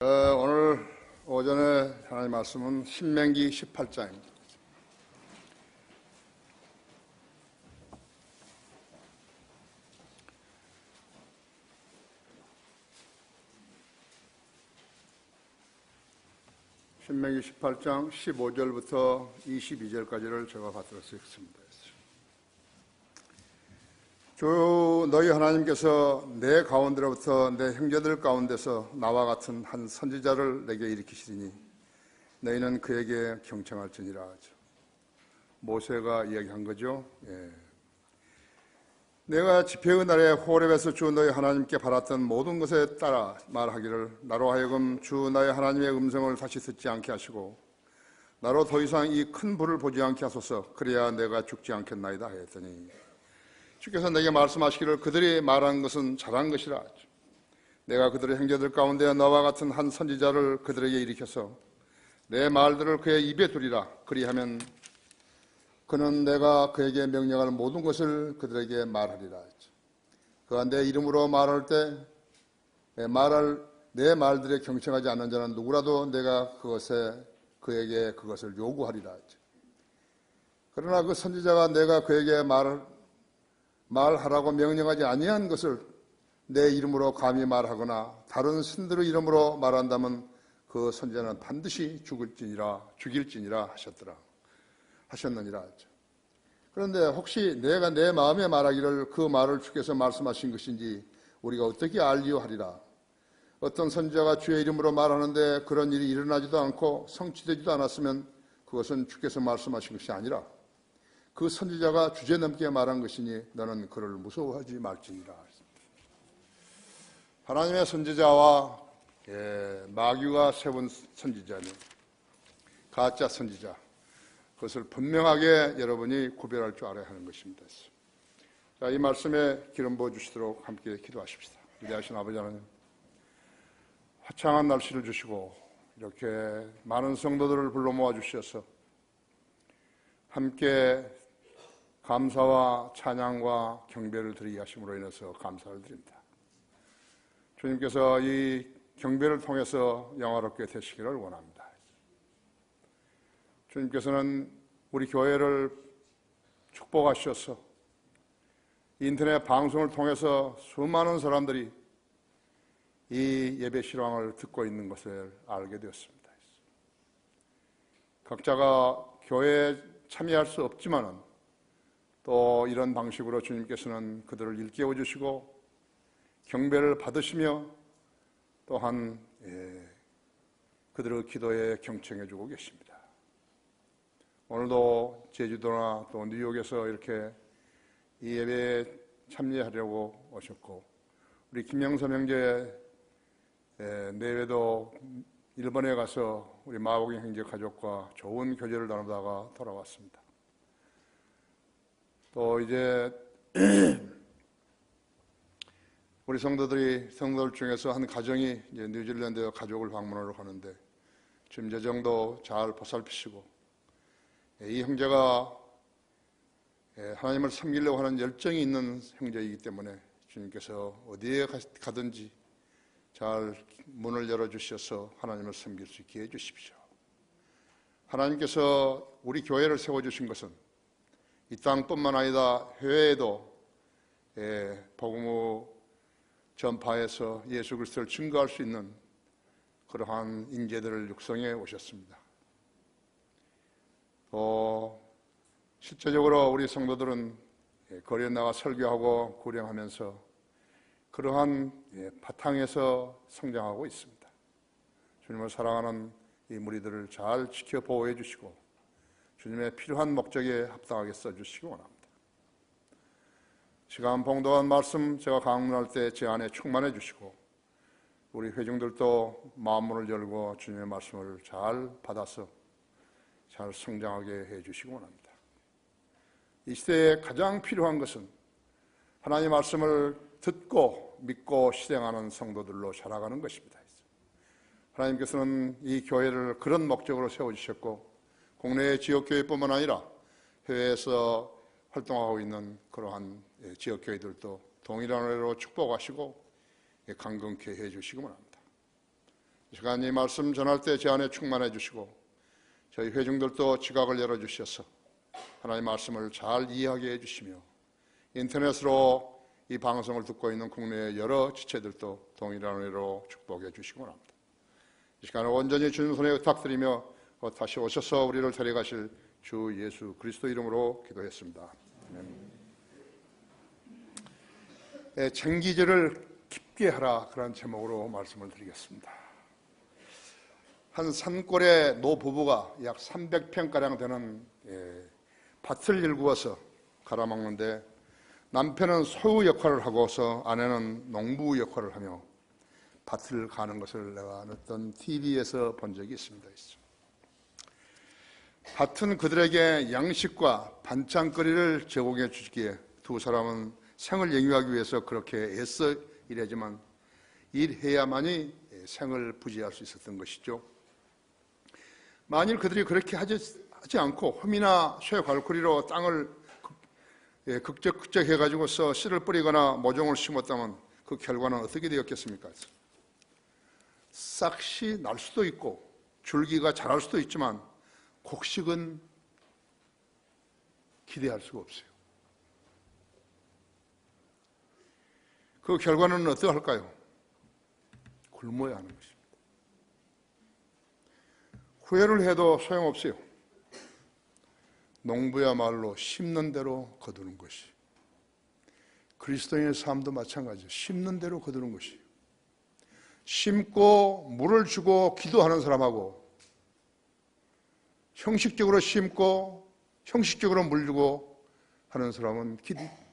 오늘 오전에 하나님 말씀은 신명기 18장입니다. 신명기 18장 15절부터 22절까지를 제가 받들어 쓰겠습니다. 주 너희 하나님께서 내 가운데로부터 내 형제들 가운데서 나와 같은 한 선지자를 내게 일으키시리니 너희는 그에게 경청할지니라. 모세가 이야기한 거죠. 내가 집회의 날에 호렙에서 주 너희 하나님께 바랐던 모든 것에 따라 말하기를 나로 하여금 주 너희 하나님의 음성을 다시 듣지 않게 하시고 나로 더 이상 이 큰 불을 보지 않게 하소서. 그래야 내가 죽지 않겠나이다 했더니 주께서 내게 말씀하시기를 그들이 말한 것은 잘한 것이라. 내가 그들의 형제들 가운데 너와 같은 한 선지자를 그들에게 일으켜서 내 말들을 그의 입에 두리라. 그리하면 그는 내가 그에게 명령할 모든 것을 그들에게 말하리라. 그가 내 이름으로 말할 때 내 말들에 경청하지 않는 자는 누구라도 내가 그에게 그것을 요구하리라. 그러나 그 선지자가 내가 그에게 말하라고 명령하지 아니한 것을 내 이름으로 감히 말하거나 다른 신들의 이름으로 말한다면 그 선지자는 반드시 죽일지니라 하셨느니라. 그런데 혹시 내가 내 마음에 말하기를 그 말을 주께서 말씀하신 것인지 우리가 어떻게 알리요 하리라. 어떤 선지자가 주의 이름으로 말하는데 그런 일이 일어나지도 않고 성취되지도 않았으면 그것은 주께서 말씀하신 것이 아니라 그 선지자가 주제넘게 말한 것이니 너는 그를 무서워하지 말지니라. 하나님의 선지자와 마귀가 세운 선지자는 가짜 선지자, 그것을 분명하게 여러분이 구별할 줄 알아야 하는 것입니다. 자, 이 말씀에 기름 부어주시도록 함께 기도하십시다. 위대하신 아버지 하나님, 화창한 날씨를 주시고 이렇게 많은 성도들을 불러 모아주셔서 함께 감사와 찬양과 경배를 드리게 하심으로 인해서 감사를 드립니다. 주님께서 이 경배를 통해서 영화롭게 되시기를 원합니다. 주님께서는 우리 교회를 축복하셔서 인터넷 방송을 통해서 수많은 사람들이 이 예배 실황을 듣고 있는 것을 알게 되었습니다. 각자가 교회에 참여할 수 없지만은 또 이런 방식으로 주님께서는 그들을 일깨워 주시고 경배를 받으시며 또한 그들의 기도에 경청해 주고 계십니다. 오늘도 제주도나 또 뉴욕에서 이렇게 이 예배에 참여하려고 오셨고 우리 김영선 형제 내외도 일본에 가서 우리 마오경 형제 가족과 좋은 교제를 나누다가 돌아왔습니다. 또 이제 우리 성도들 중에서 한 가정이 이제 뉴질랜드 가족을 방문하러 가는데 지금 재정도 잘 보살피시고 이 형제가 하나님을 섬기려고 하는 열정이 있는 형제이기 때문에 주님께서 어디에 가든지 잘 문을 열어주셔서 하나님을 섬길 수 있게 해주십시오. 하나님께서 우리 교회를 세워주신 것은 이 땅뿐만 아니라 해외에도 복음의 전파해서 예수 그리스도를 증거할 수 있는 그러한 인재들을 육성해 오셨습니다. 또 실제적으로 우리 성도들은 거리에 나가 설교하고 구령하면서 그러한 바탕에서 성장하고 있습니다. 주님을 사랑하는 이 무리들을 잘 지켜 보호해 주시고 주님의 필요한 목적에 합당하게 써주시기 원합니다. 시간 봉독한 말씀 제가 강론할 때 제 안에 충만해 주시고 우리 회중들도 마음문을 열고 주님의 말씀을 잘 받아서 잘 성장하게 해 주시기 원합니다. 이 시대에 가장 필요한 것은 하나님의 말씀을 듣고 믿고 실행하는 성도들로 자라가는 것입니다. 하나님께서는 이 교회를 그런 목적으로 세워주셨고 국내의 지역교회뿐만 아니라 해외에서 활동하고 있는 그러한 지역교회들도 동일한 은혜로 축복하시고 강건케 해주시기 원합니다. 이 시간 이 말씀 전할 때 제 안에 충만해 주시고 저희 회중들도 지각을 열어주셔서 하나님의 말씀을 잘 이해하게 해주시며 인터넷으로 이 방송을 듣고 있는 국내의 여러 지체들도 동일한 은혜로 축복해 주시기 바랍니다. 이 시간에 온전히 주님 손에 부탁드리며 다시 오셔서 우리를 데려가실 주 예수 그리스도 이름으로 기도했습니다. 정기절을 깊게 하라, 그런 제목으로 말씀을 드리겠습니다. 한 산골의 노부부가 약 300평가량 되는 밭을 일구어서 갈아먹는데 남편은 소유 역할을 하고서 아내는 농부 역할을 하며 밭을 가는 것을 내가 어떤 TV에서 본 적이 있습니다. 밭은 그들에게 양식과 반찬거리를 제공해 주기에 두 사람은 생을 영위하기 위해서 그렇게 애써 일하지만 일해야만이 생을 부지할 수 있었던 것이죠. 만일 그들이 그렇게 하지 않고 험이나 쇠갈고리로 땅을 극적해가지고서 씨를 뿌리거나 모종을 심었다면 그 결과는 어떻게 되었겠습니까? 싹이 날 수도 있고 줄기가 자랄 수도 있지만 곡식은 기대할 수가 없어요. 그 결과는 어떠할까요? 굶어야 하는 것입니다. 후회를 해도 소용없어요. 농부야말로 심는 대로 거두는 것이, 그리스도인의 삶도 마찬가지예요. 심는 대로 거두는 것이에요. 심고 물을 주고 기도하는 사람하고 형식적으로 심고 형식적으로 물 주고 하는 사람은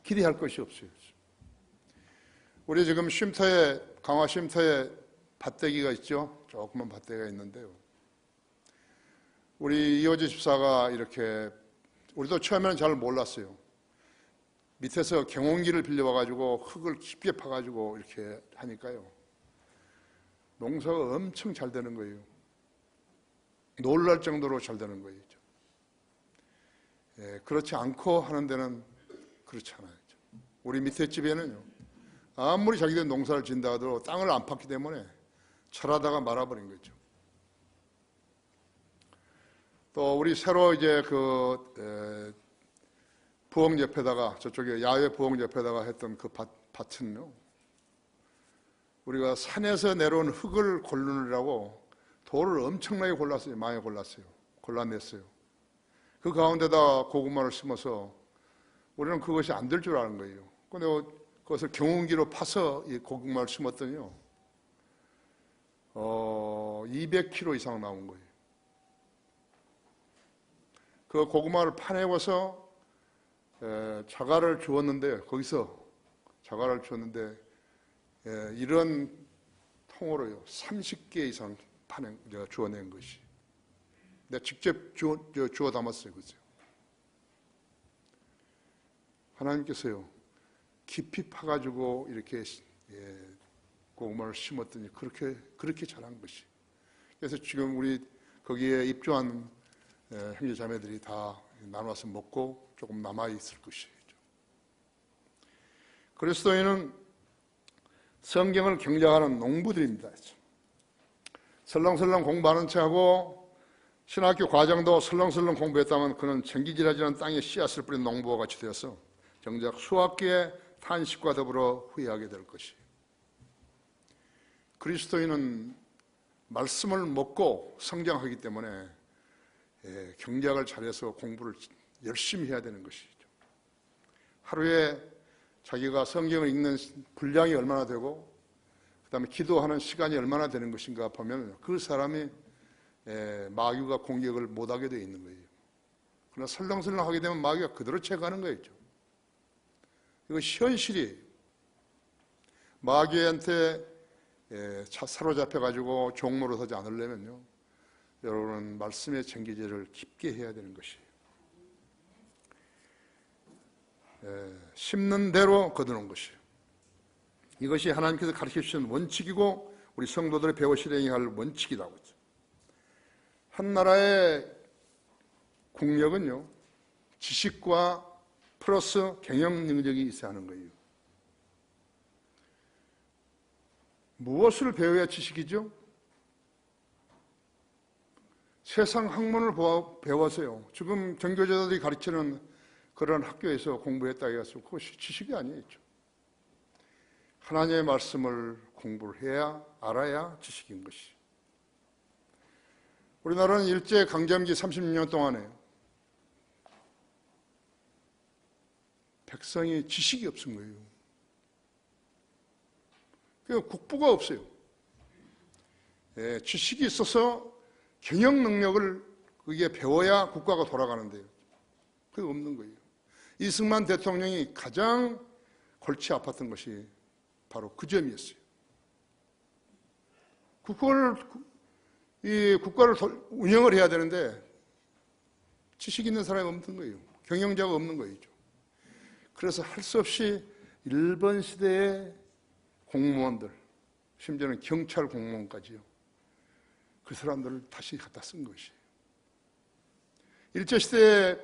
기대할 것이 없어요. 우리 지금 쉼터에, 강화 쉼터에 밭대기가 있죠. 조그만 밭대기가 있는데요. 우리 이호지 집사가 이렇게, 우리도 처음에는 잘 몰랐어요. 밑에서 경운기를 빌려와가지고 흙을 깊게 파가지고 이렇게 하니까요, 농사가 엄청 잘 되는 거예요. 놀랄 정도로 잘 되는 거예요. 그렇지 않고 하는 데는 그렇지 않아요. 우리 밑에 집에는요, 아무리 자기들 농사를 짓는다 하더라도 땅을 안 팠기 때문에 철하다가 말아버린 거죠. 또 우리 새로 이제 부엌 옆에다가, 저쪽에 야외 부엌 옆에다가 했던 그 밭은요, 우리가 산에서 내려온 흙을 고르느라고 돌을 엄청나게 골랐어요. 많이 골라냈어요. 그 가운데다 고구마를 심어서 우리는 그것이 안 될 줄 아는 거예요. 근데 그것을 경운기로 파서 이 고구마를 심었더니요, 200kg 이상 나온 거예요. 그 고구마를 파내고서 자갈을 주었는데, 거기서 자갈을 주었는데 이런 통으로요 30개 이상 주어낸 것이, 내가 직접 주워 담았어요. 그죠? 하나님께서요 깊이 파가지고 이렇게 고구마를 심었더니 그렇게 자란 것이. 그래서 지금 우리 거기에 입주한 형제 자매들이 다 나눠서 먹고 조금 남아있을 것이죠. 그리스도인은 성경을 경작하는 농부들입니다. 설렁설렁 공부하는 척하고 신학교 과정도 설렁설렁 공부했다면 그는 정기질하지는 땅에 씨앗을 뿌린 농부와 같이 되어서 정작 수학계의 탄식과 더불어 후회하게 될 것이에요. 그리스도인은 말씀을 먹고 성장하기 때문에 경작을 잘해서 공부를 열심히 해야 되는 것이죠. 하루에 자기가 성경을 읽는 분량이 얼마나 되고 그 다음에 기도하는 시간이 얼마나 되는 것인가 보면 그 사람이 마귀가 공격을 못하게 되어 있는 거예요. 그러나 설렁설렁 하게 되면 마귀가 그대로 채가는 거였죠. 이것이 현실이에요. 마귀한테 사로잡혀가지고 종로로 서지 않으려면요, 여러분은 말씀의 정기제를 깊게 해야 되는 것이에요. 심는 대로 거두는 것이에요. 이것이 하나님께서 가르쳐주신 원칙이고 우리 성도들의 배워 실행해야 할 원칙이라고 했죠. 한 나라의 국력은요, 지식과 플러스 경영 능력이 있어야 하는 거예요. 무엇을 배워야 지식이죠? 세상 학문을 배워서요. 지금 전교조들이 가르치는 그런 학교에서 공부했다 해서 그것이 지식이 아니겠죠. 하나님의 말씀을 공부를 해야 알아야 지식인 것이. 우리나라는 일제 강점기 36년 동안에 백성이 지식이 없은 거예요. 그러니까 국부가 없어요. 예, 지식이 있어서 경영 능력을 그게 배워야 국가가 돌아가는데요. 그게 없는 거예요. 이승만 대통령이 가장 골치 아팠던 것이 바로 그 점이었어요. 국가를 운영을 해야 되는데 지식 있는 사람이 없는 거예요. 경영자가 없는 거예요. 그래서 할 수 없이 일본 시대의 공무원들, 심지어는 경찰 공무원까지요. 그 사람들을 다시 갖다 쓴 것이에요. 일제시대에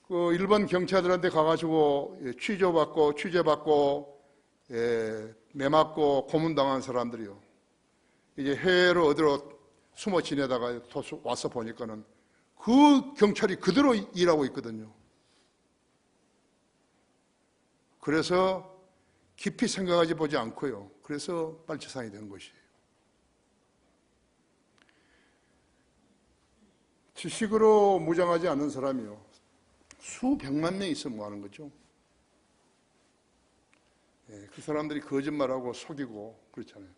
그 일본 경찰들한테 가가지고 취재받고 매맞고 고문당한 사람들이요. 이제 해외로 어디로 숨어 지내다가 와서 보니까는 그 경찰이 그대로 일하고 있거든요. 그래서 깊이 생각하지 보지 않고요. 그래서 빨치산이 된 것이에요. 지식으로 무장하지 않는 사람이요. 수백만 명이 있으면 뭐 하는 거죠? 그 사람들이 거짓말하고 속이고 그렇잖아요.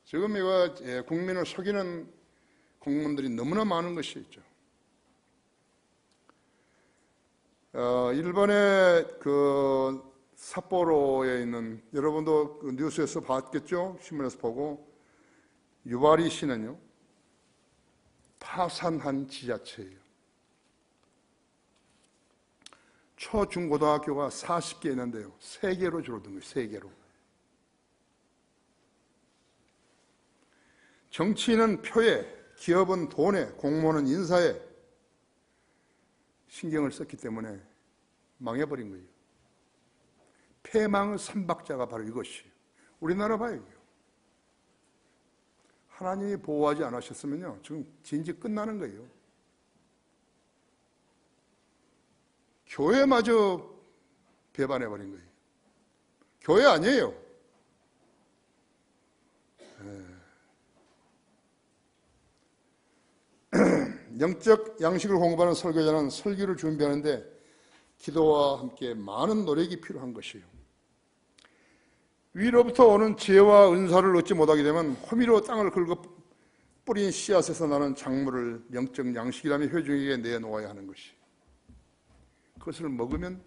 지금 이거 국민을 속이는 공무원들이 너무나 많은 것이 있죠. 일본의 그 삿포로에 있는, 여러분도 그 뉴스에서 봤겠죠? 신문에서 보고, 유바리 시는요, 파산한 지자체예요. 초, 중, 고등학교가 40개 있는데요. 3개로 줄어든 거예요. 3개로. 정치인은 표에, 기업은 돈에, 공무원은 인사에 신경을 썼기 때문에 망해버린 거예요. 패망의 삼박자가 바로 이것이에요. 우리나라 봐요. 하나님이 보호하지 않으셨으면요, 지금 진지 끝나는 거예요. 교회마저 배반해버린 거예요. 교회 아니에요. 영적 양식을 공부하는 설교자는 설교를 준비하는데 기도와 함께 많은 노력이 필요한 것이에요. 위로부터 오는 지혜와 은사를 얻지 못하게 되면 호미로 땅을 긁어 뿌린 씨앗에서 나는 작물을 영적 양식이라며 회중에게 내놓아야 하는 것이. 그것을 먹으면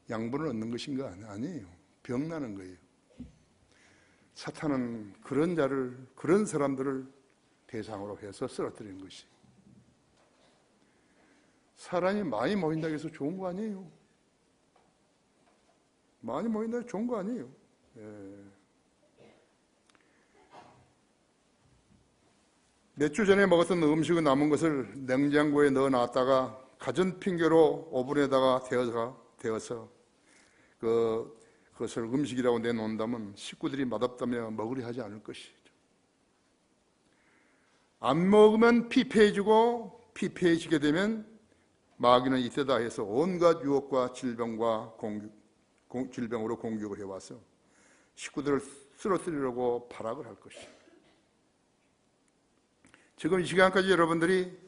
양분을 얻는 것인가? 아니에요. 병나는 거예요. 사탄은 그런 사람들을 대상으로 해서 쓰러뜨리는 것이. 사람이 많이 모인다고 해서 좋은 거 아니에요. 많이 모인다고 좋은 거 아니에요. 몇 주 전에 먹었던 음식의 남은 것을 냉장고에 넣어놨다가 갖은 핑계로 오븐에다가 데워서 그것을 음식이라고 내놓는다면 식구들이 맛없다며 먹으려 하지 않을 것이죠. 안 먹으면 피폐해지고 피폐해지게 되면 마귀는 이때다 해서 온갖 유혹과 질병으로 공격을 해와서 식구들을 쓰러뜨리려고 발악을 할 것이죠. 지금 이 시간까지 여러분들이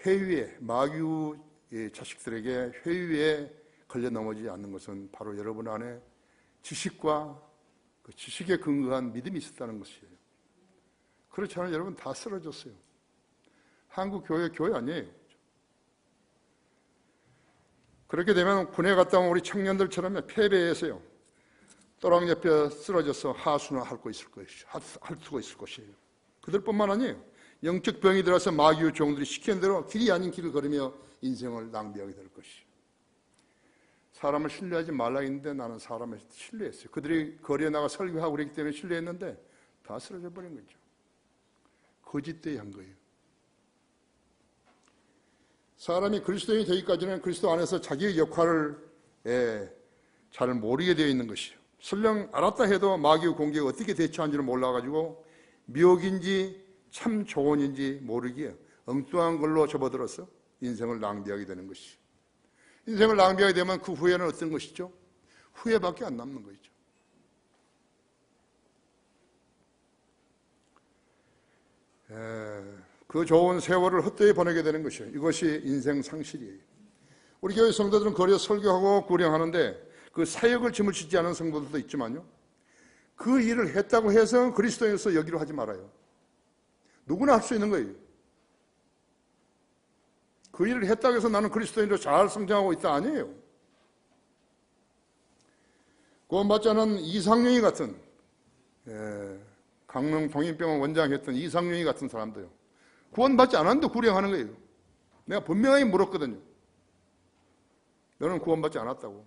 회유에, 마귀의 자식들에게 회유에 걸려 넘어지지 않는 것은 바로 여러분 안에 지식과 그 지식에 근거한 믿음이 있었다는 것이에요. 그렇지 않으면 여러분 다 쓰러졌어요. 한국 교회 아니에요. 그렇게 되면 군에 갔다 온 우리 청년들처럼 패배해서요, 또랑 옆에 쓰러져서 하수나 할 수가 있을 것이에요. 그들뿐만 아니에요. 영적 병이 들어서 마귀의 종들이 시키는 대로 길이 아닌 길을 걸으며 인생을 낭비하게 될 것이에요. 사람을 신뢰하지 말라 했는데 나는 사람을 신뢰했어요. 그들이 거리에 나가 설교하고 그랬기 때문에 신뢰했는데 다 쓰러져 버린 거죠. 거짓되이 한 거예요. 사람이 그리스도인이 되기까지는 그리스도 안에서 자기의 역할을 잘 모르게 되어 있는 것이에요. 설령 알았다 해도 마귀의 공격에 어떻게 대처하는지를 몰라가지고 미혹인지 참 조언인지 모르기에 엉뚱한 걸로 접어들어서 인생을 낭비하게 되는 것이. 인생을 낭비하게 되면 그 후회는 어떤 것이죠? 후회밖에 안 남는 것이죠. 그 좋은 세월을 헛되이 보내게 되는 것이에요. 이것이 인생 상실이에요. 우리 교회 성도들은 거리에 설교하고 구령하는데 그 사역을 짐을 짓지 않은 성도들도 있지만요, 그 일을 했다고 해서 그리스도인으로서 여기로 하지 말아요. 누구나 할 수 있는 거예요. 그 일을 했다고 해서 나는 그리스도인으로 잘 성장하고 있다 아니에요. 구원받지 않은 이상용이 같은 강릉 동인병원 원장했던 이상용이 같은 사람도요, 구원받지 않았는데 구령하는 거예요. 내가 분명히 물었거든요. 너는 구원받지 않았다고.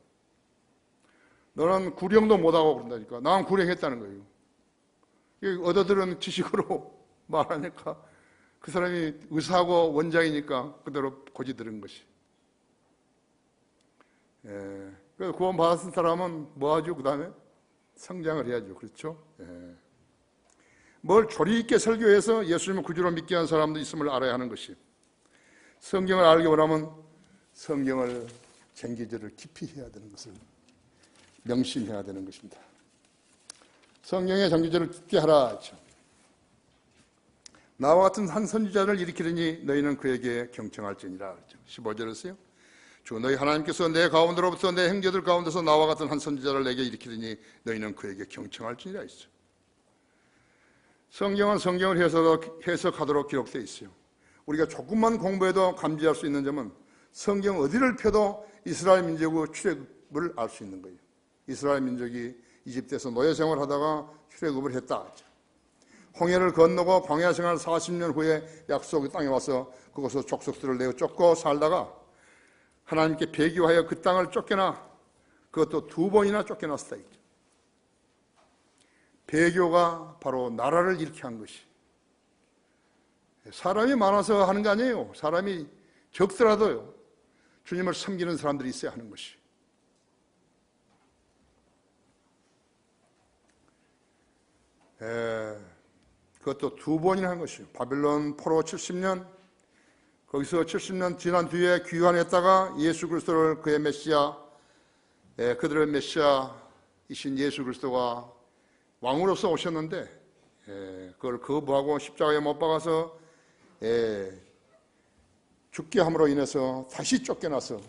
너는 구령도 못하고 그런다니까. 난 구령했다는 거예요. 얻어들은 지식으로 말하니까 그 사람이 의사하고 원장이니까 그대로 고지 들은 것이. 그래서 구원받았은 사람은 뭐 하죠? 그 다음에 성장을 해야죠. 그렇죠? 뭘 조리 있게 설교해서 예수님을 구주로 믿게 한 사람도 있음을 알아야 하는 것이. 성경을 알기 원하면 성경을 쟁기질을 깊이 해야 되는 것을 명심해야 되는 것입니다. 성경의 쟁기질을 깊게 하라 하죠. 나와 같은 한 선지자를 일으키려니 너희는 그에게 경청할지니라. 15절에서요. 주 너희 하나님께서 내 가운데로부터 내 형제들 가운데서 나와 같은 한 선지자를 내게 일으키려니 너희는 그에게 경청할지니라 했어요. 성경은 성경을 해석하도록 기록되어 있어요. 우리가 조금만 공부해도 감지할 수 있는 점은 성경 어디를 펴도 이스라엘 민족의 출애굽을 알 수 있는 거예요. 이스라엘 민족이 이집트에서 노예 생활하다가 출애굽을 했다. 홍해를 건너고 광야 생활 40년 후에 약속의 땅에 와서 그곳에서 족속들을 내어 쫓고 살다가 하나님께 배교하여 그 땅을 쫓겨나, 그것도 2번이나 쫓겨났다. 배교가 바로 나라를 일으키게 한 것이. 사람이 많아서 하는 게 아니에요. 사람이 적더라도요, 주님을 섬기는 사람들이 있어야 하는 것이. 그것도 2번이나 한 것이요. 바빌론 포로 70년, 거기서 70년 지난 뒤에 귀환했다가 예수 그리스도를 그의 메시아, 그들의 메시아이신 예수 그리스도가 왕으로서 오셨는데, 그걸 거부하고 십자가에 못 박아서 죽게 함으로 인해서 다시 쫓겨나서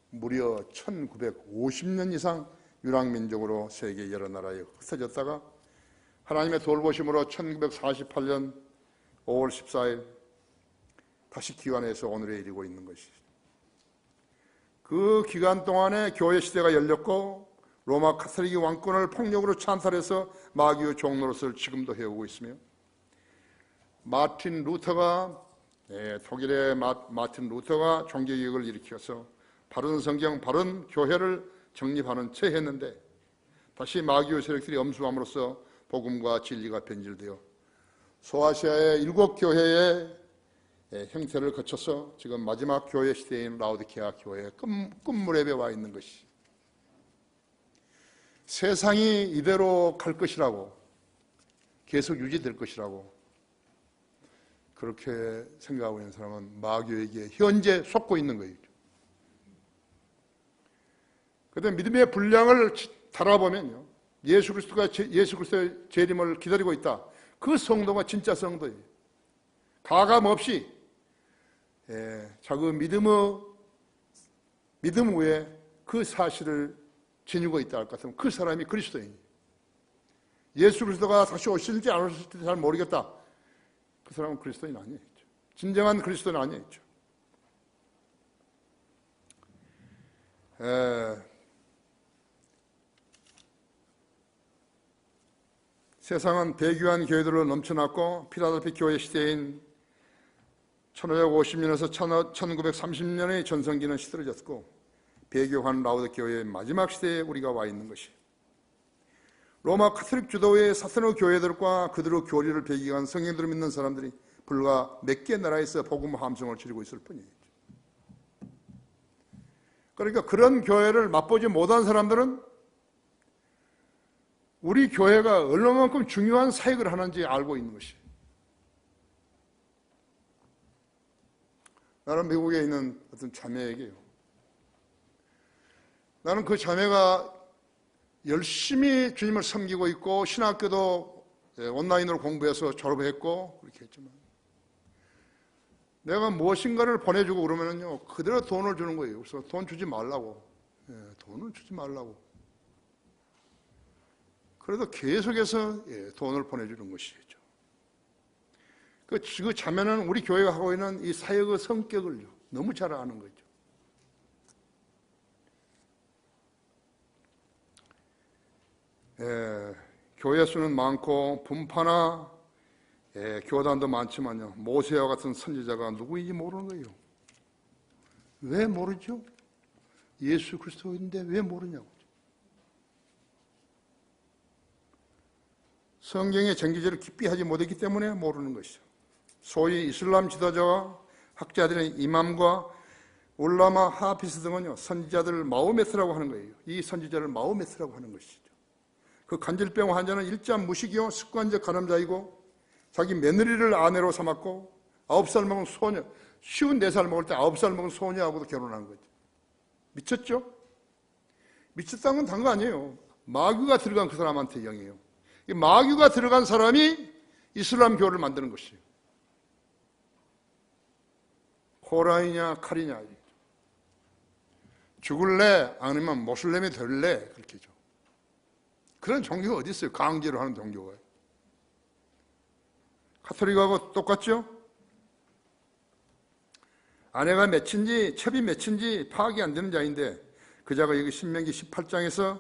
무려 1950년 이상 유랑민족으로 세계 여러 나라에 흩어졌다가 하나님의 돌보심으로 1948년 5월 14일 다시 귀환해서 오늘에 이르고 있는 것이죠. 그 기간 동안에 교회 시대가 열렸고 로마 카톨릭 왕권을 폭력으로 찬탈해서 마귀의 종노릇을 지금도 해오고 있으며, 마틴 루터가 독일의 마틴 루터가 종교개혁을 일으켜서 바른 성경, 바른 교회를 정립하는 채 했는데 다시 마귀의 세력들이 엄수함으로써 복음과 진리가 변질되어 소아시아의 7교회의 형태를 거쳐서 지금 마지막 교회 시대인 라오디케아 교회의 끝무렵에 와 있는 것이, 세상이 이대로 갈 것이라고, 계속 유지될 것이라고 그렇게 생각하고 있는 사람은 마귀에게 현재 속고 있는 거예요. 그런데 믿음의 분량을 달아보면요, 예수 그리스도의 재림을 기다리고 있다. 그 성도가 진짜 성도예요. 가감 없이 자기 믿음 위에 그 사실을 지니고 있다 할 것 같으면 그 사람이 그리스도인이에요. 예수 그리스도가 다시 오실지 안 오실지 잘 모르겠다. 그 사람은 그리스도인 아니에요. 진정한 그리스도는 아니에요. 세상은 배교한 교회들로 넘쳐났고 필라델피 교회 시대인 1550년에서 1930년의 전성기는 시들어졌고 배교한 라오디게아 교회의 마지막 시대에 우리가 와 있는 것이, 로마 카톨릭 주도의 사선의 교회들과 그들의 교리를 배기한 성경들을 믿는 사람들이 불과 몇 개 나라에서 복음 함성을 지르고 있을 뿐이에요. 그러니까 그런 교회를 맛보지 못한 사람들은 우리 교회가 얼마만큼 중요한 사역을 하는지 알고 있는 것이에요. 나는 미국에 있는 어떤 자매에게요, 나는 그 자매가 열심히 주님을 섬기고 있고 신학교도 온라인으로 공부해서 졸업했고 그렇게 했지만, 내가 무엇인가를 보내주고 그러면요 그대로 돈을 주는 거예요. 그래서 돈 주지 말라고, 돈을 주지 말라고. 그래도 계속해서 돈을 보내주는 것이죠. 그 자매는 우리 교회가 하고 있는 이 사역의 성격을 너무 잘 아는 거죠. 교회 수는 많고 분파나 교단도 많지만요, 모세와 같은 선지자가 누구인지 모르는 거예요. 왜 모르죠? 예수 그리스도인데 왜 모르냐고. 성경의 전기제를 깊이 하지 못했기 때문에 모르는 것이죠. 소위 이슬람 지도자와 학자들의 이맘과 울라마 하피스 등은요 선지자들을 마호메트라고 하는 거예요. 이 선지자를 마호메트라고 하는 것이죠. 그 간질병 환자는 일자 무식이요 습관적 가늠자이고 자기 며느리를 아내로 삼았고 9살 먹은 소녀, 54살 먹을 때 9살 먹은 소녀하고도 결혼한 거죠. 미쳤죠? 미쳤다는 건 다른 거 아니에요. 마귀가 들어간 그 사람한테 영이에요. 이 마귀가 들어간 사람이 이슬람 교를 만드는 것이에요. 코란이냐 칼이냐, 죽을래 아니면 모슬렘이 될래, 그렇게죠. 그런 종교가 어디 있어요? 강제로 하는 종교가. 가톨릭하고 똑같죠? 아내가 몇인지 첩이 몇인지 파악이 안 되는 자인데 그 자가 여기 신명기 18장에서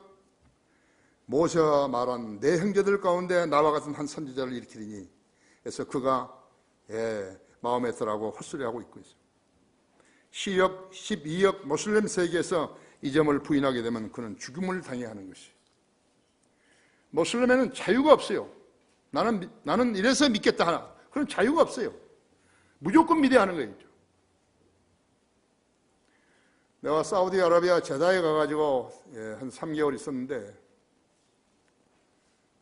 모세가 말한 내 형제들 가운데 나와 같은 한 선지자를 일으키리니, 그래서 그가 마호메트라고 헛소리하고 있고 있어요. 10억, 12억 모슬렘 세계에서 이 점을 부인하게 되면 그는 죽음을 당해야 하는 것이에요. 모슬렘에는 자유가 없어요. 나는 이래서 믿겠다 하나, 그런 자유가 없어요. 무조건 믿어야 하는 거예요. 내가 사우디아라비아 제다에 가가지고 한 3개월 있었는데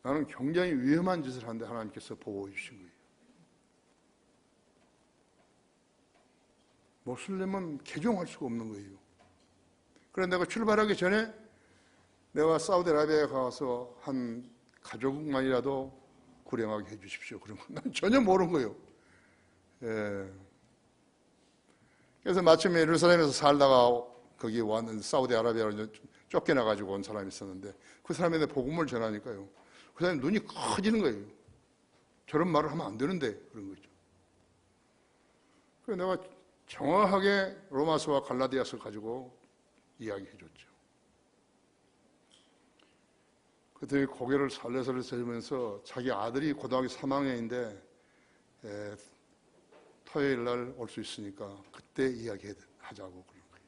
나는 굉장히 위험한 짓을 하는데 하나님께서 보호해 주신 거예요. 모슬렘은 개종할 수가 없는 거예요. 그래서 내가 출발하기 전에 내가 사우디아라비아에 가서 한 가족만이라도 구령하게 해 주십시오. 그러면 난 전혀 모르는 거예요. 그래서 마침 예루살렘에서 살다가 거기 왔는 사우디아라비아로 쫓겨나가지고 온 사람이 있었는데 그 사람한테 복음을 전하니까요, 그 사람이 눈이 커지는 거예요. 저런 말을 하면 안 되는데 그런 거죠. 그래서 내가 정확하게 로마서와 갈라디아서 가지고 이야기해 줬죠. 그때 고개를 살레살레 세우면서 자기 아들이 고등학교 3학년인데 토요일 날 올 수 있으니까 그때 이야기하자고 그런 거예요.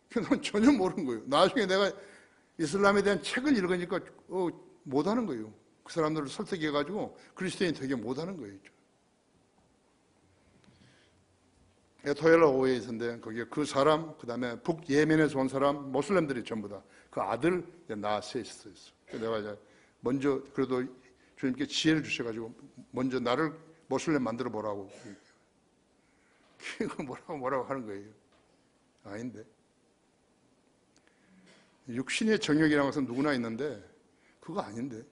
그건 전혀 모르는 거예요. 나중에 내가 이슬람에 대한 책을 읽으니까 못하는 거예요. 그 사람들을 설득해가지고 그리스도인이 되게 못하는 거예요. 토요일 날 오후에 있었는데 거기에 그 사람, 그 다음에 북예멘에서 온 사람, 모슬렘들이 전부 다 그 아들, 나 셋이 있었어. 내가 이제 먼저 그래도 주님께 지혜를 주셔가지고 먼저 나를 모슬렘 만들어 보라고. 그거 뭐라고 하는 거예요. 아닌데. 육신의 정욕이라는 것은 누구나 있는데 그거 아닌데.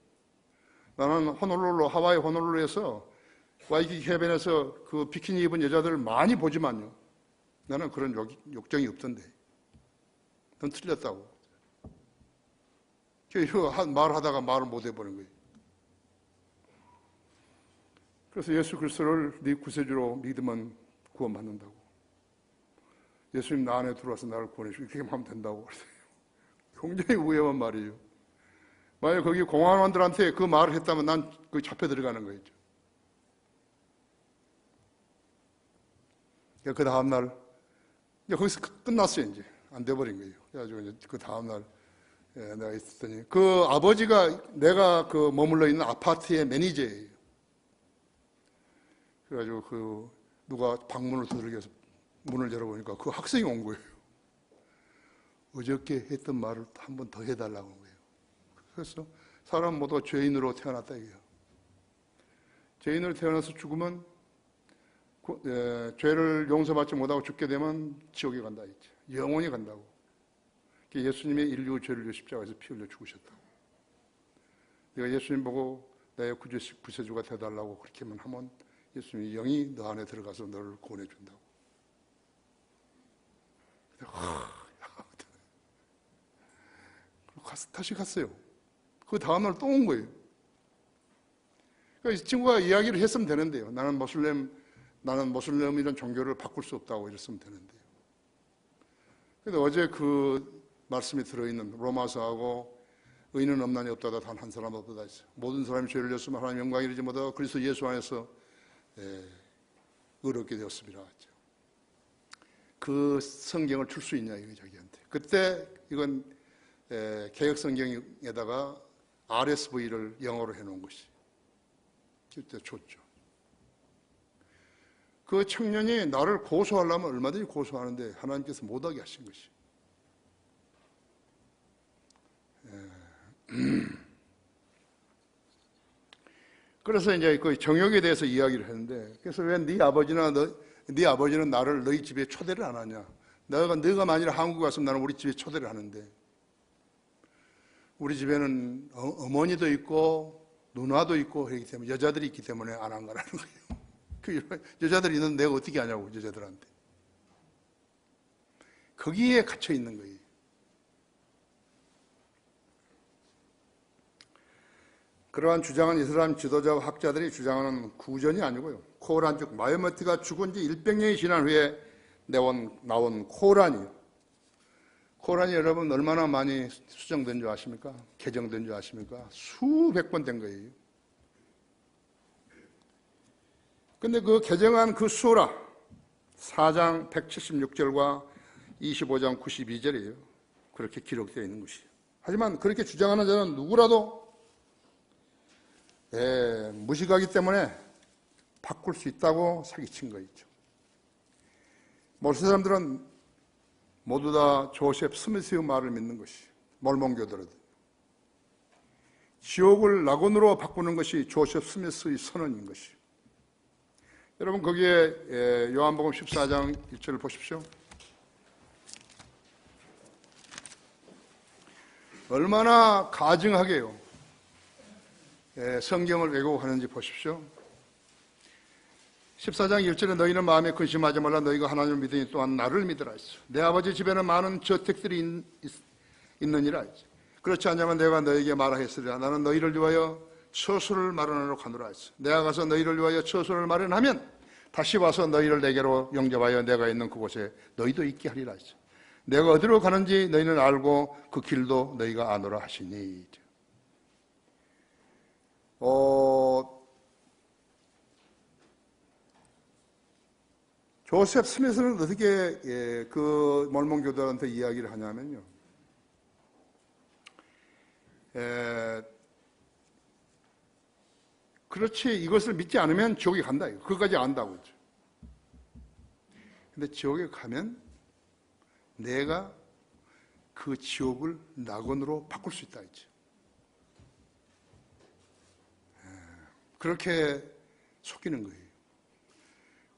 나는 호놀룰루, 하와이 호놀룰루에서 와이키키 해변에서 그 비키니 입은 여자들을 많이 보지만요, 나는 그런 욕정이 없던데. 넌 틀렸다고. 말하다가 말을 못 해버린 거예요. 그래서 예수 그리스도를 네 구세주로 믿으면 구원받는다고. 예수님 나 안에 들어와서 나를 구원해주고 이렇게 하면 된다고. 굉장히 위험한 말이에요. 만약 거기 공안원들한테 그 말을 했다면 난 거기 잡혀 들어가는 거예요. 그 다음날 이제 거기서 끝났어요. 이제 안 돼버린 거예요. 그래가지고 이제 그 다음날 내가 있었더니 그 아버지가 내가 그 머물러 있는 아파트의 매니저예요. 그래가지고 그 누가 방문을 두들겨서 문을 열어보니까 그 학생이 온 거예요. 어저께 했던 말을 한 번 더 해달라고 한 거예요. 그래서 사람 모두 죄인으로 태어났다 이거예요. 죄인으로 태어나서 죽으면 죄를 용서받지 못하고 죽게 되면 지옥에 간다 했죠. 영원히 간다고. 예수님이 인류 죄를 십자가에서 피 흘려 죽으셨다고. 내가 예수님 보고 나의 구세주가 되달라고 그렇게만 하면 예수님이 영이 너 안에 들어가서 너를 구원해 준다고. 다시 갔어요. 그 다음날 또 온 거예요. 그러니까 이 친구가 이야기를 했으면 되는데요. 나는 모슬렘이라는 종교를 바꿀 수 없다고 이랬으면 되는데요. 근데 어제 그 말씀이 들어있는 로마서하고 의인은 없나니 없다다 단 한 사람 없다다 했어요. 모든 사람이 죄를 졌으면 하나님 영광이 이르지 못하고 그리스도 예수 안에서 의롭게 되었습니다. 그 성경을 줄 수 있냐 이거 자기한테. 그때 이건 개혁 성경에다가 RSV를 영어로 해놓은 것이 그때 줬죠. 그 청년이 나를 고소하려면 얼마든지 고소하는데 하나님께서 못하게 하신 것이. 그래서 이제 그 정욕에 대해서 이야기를 했는데, 그래서 왜 네 아버지는 나를 너희 집에 초대를 안 하냐? 너가 만일 한국에 왔으면 나는 우리 집에 초대를 하는데, 우리 집에는 어머니도 있고 누나도 있고 그렇기 때문에 여자들이 있기 때문에 안 한 거라는 거예요. 그 여자들이 있는데 내가 어떻게 하냐고 여자들한테. 거기에 갇혀 있는 거예요. 그러한 주장은 이슬람 지도자와 학자들이 주장하는 구전이 아니고요. 코란 즉 마호메트가 죽은 지 100년이 지난 후에 나온 코란이요. 코란이 여러분 얼마나 많이 수정된 줄 아십니까? 개정된 줄 아십니까? 수백 번 된 거예요. 근데 그 개정한 그 수라 4장 176절과 25장 92절이에요. 그렇게 기록되어 있는 것이에요. 하지만 그렇게 주장하는 자는 누구라도 무식하기 때문에 바꿀 수 있다고 사기친 거있죠. 모든 사람들은 모두 다 조셉 스미스의 말을 믿는 것이 몰몬교들은 지옥을 낙원으로 바꾸는 것이 조셉 스미스의 선언인 것이. 여러분 거기에 요한복음 14장 1절을 보십시오. 얼마나 가증하게요 성경을 왜곡하는지 보십시오. 14장 1절에 너희는 마음에 근심하지 말라. 너희가 하나님을 믿으니 또한 나를 믿으라 했어. 내 아버지 집에는 많은 저택들이 있느니라 했지. 그렇지 않냐면 내가 너희에게 말하겠으리라. 나는 너희를 위하여 처소를 마련하러 가노라 했어. 내가 가서 너희를 위하여 처소를 마련하면 다시 와서 너희를 내게로 영접하여 내가 있는 그곳에 너희도 있게 하리라 했어. 내가 어디로 가는지 너희는 알고 그 길도 너희가 아노라 하시니. 조셉 스미스는 어떻게 그 몰몬교도한테 이야기를 하냐면요. 그렇지 이것을 믿지 않으면 지옥에 간다. 그것까지 안다고 했죠. 근데 지옥에 가면 내가 그 지옥을 낙원으로 바꿀 수 있다 했죠. 그렇게 속이는 거예요.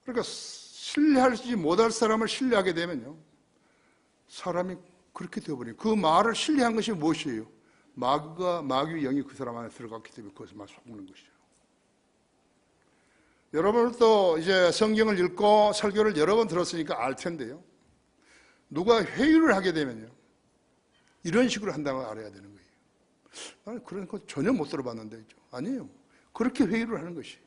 그러니까 신뢰하지 못할 사람을 신뢰하게 되면요, 사람이 그렇게 되어버려요. 그 말을 신뢰한 것이 무엇이에요? 마귀의 영이 그 사람 안에 들어갔기 때문에 그것만 속는 것이죠. 여러분도 이제 성경을 읽고 설교를 여러 번 들었으니까 알 텐데요, 누가 회유를 하게 되면요, 이런 식으로 한다는 걸 알아야 되는 거예요. 나는 그런 거 전혀 못 들어봤는데, 아니에요. 그렇게 회유를 하는 것이.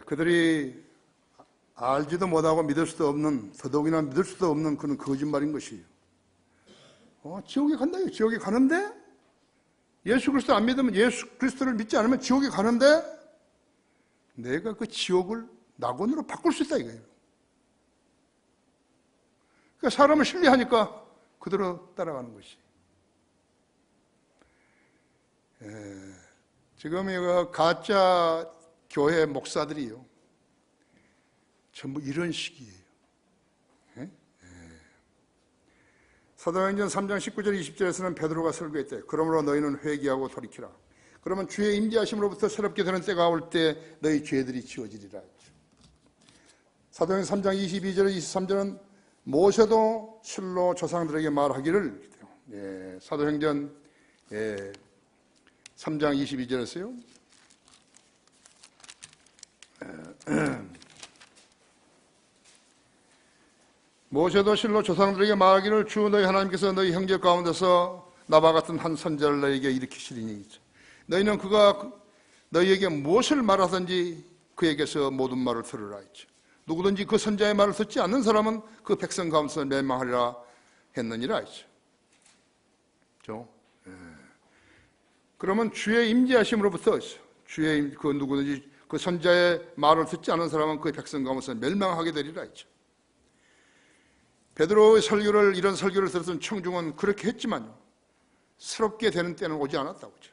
그들이 알지도 못하고 믿을 수도 없는, 더더욱이나 믿을 수도 없는 그런 거짓말인 것이에요. 지옥에 간다요. 지옥에 가는데 예수 그리스도 안 믿으면, 예수 그리스도를 믿지 않으면 지옥에 가는데 내가 그 지옥을 낙원으로 바꿀 수 있다 이거예요. 그러니까 사람을 신뢰하니까 그대로 따라가는 것이. 지금 이거 가짜 교회 목사들이요, 전부 이런 식이에요. 사도행전 3장 19절 20절에서는 베드로가 설교했대. 그러므로 너희는 회개하고 돌이키라. 그러면 주의 임재하심으로부터 새롭게 되는 때가 올 때 너희 죄들이 지워지리라. 사도행전 3장 22절 23절은 모세도 실로 조상들에게 말하기를, 사도행전 3장 22절에서요. 모세도 실로 조상들에게 말하기를 주 너희 하나님께서 너희 형제 가운데서 나와 같은 한 선지자를 너희에게 일으키시리니 너희는 그가 너희에게 무엇을 말하든지 그에게서 모든 말을 들으라 했죠. 누구든지 그 선지자의 말을 듣지 않는 사람은 그 백성 가운데서 멸망하리라 했느니라 했죠. 그렇죠? 그러면 주의 임재하심으로부터 주의 그 누구든지 그 선지자의 말을 듣지 않는 사람은 그 백성 가운데서 멸망하게 되리라 했죠. 베드로의 설교를, 이런 설교를 들었던 청중은 그렇게 했지만요, 새롭게 되는 때는 오지 않았다고 하죠.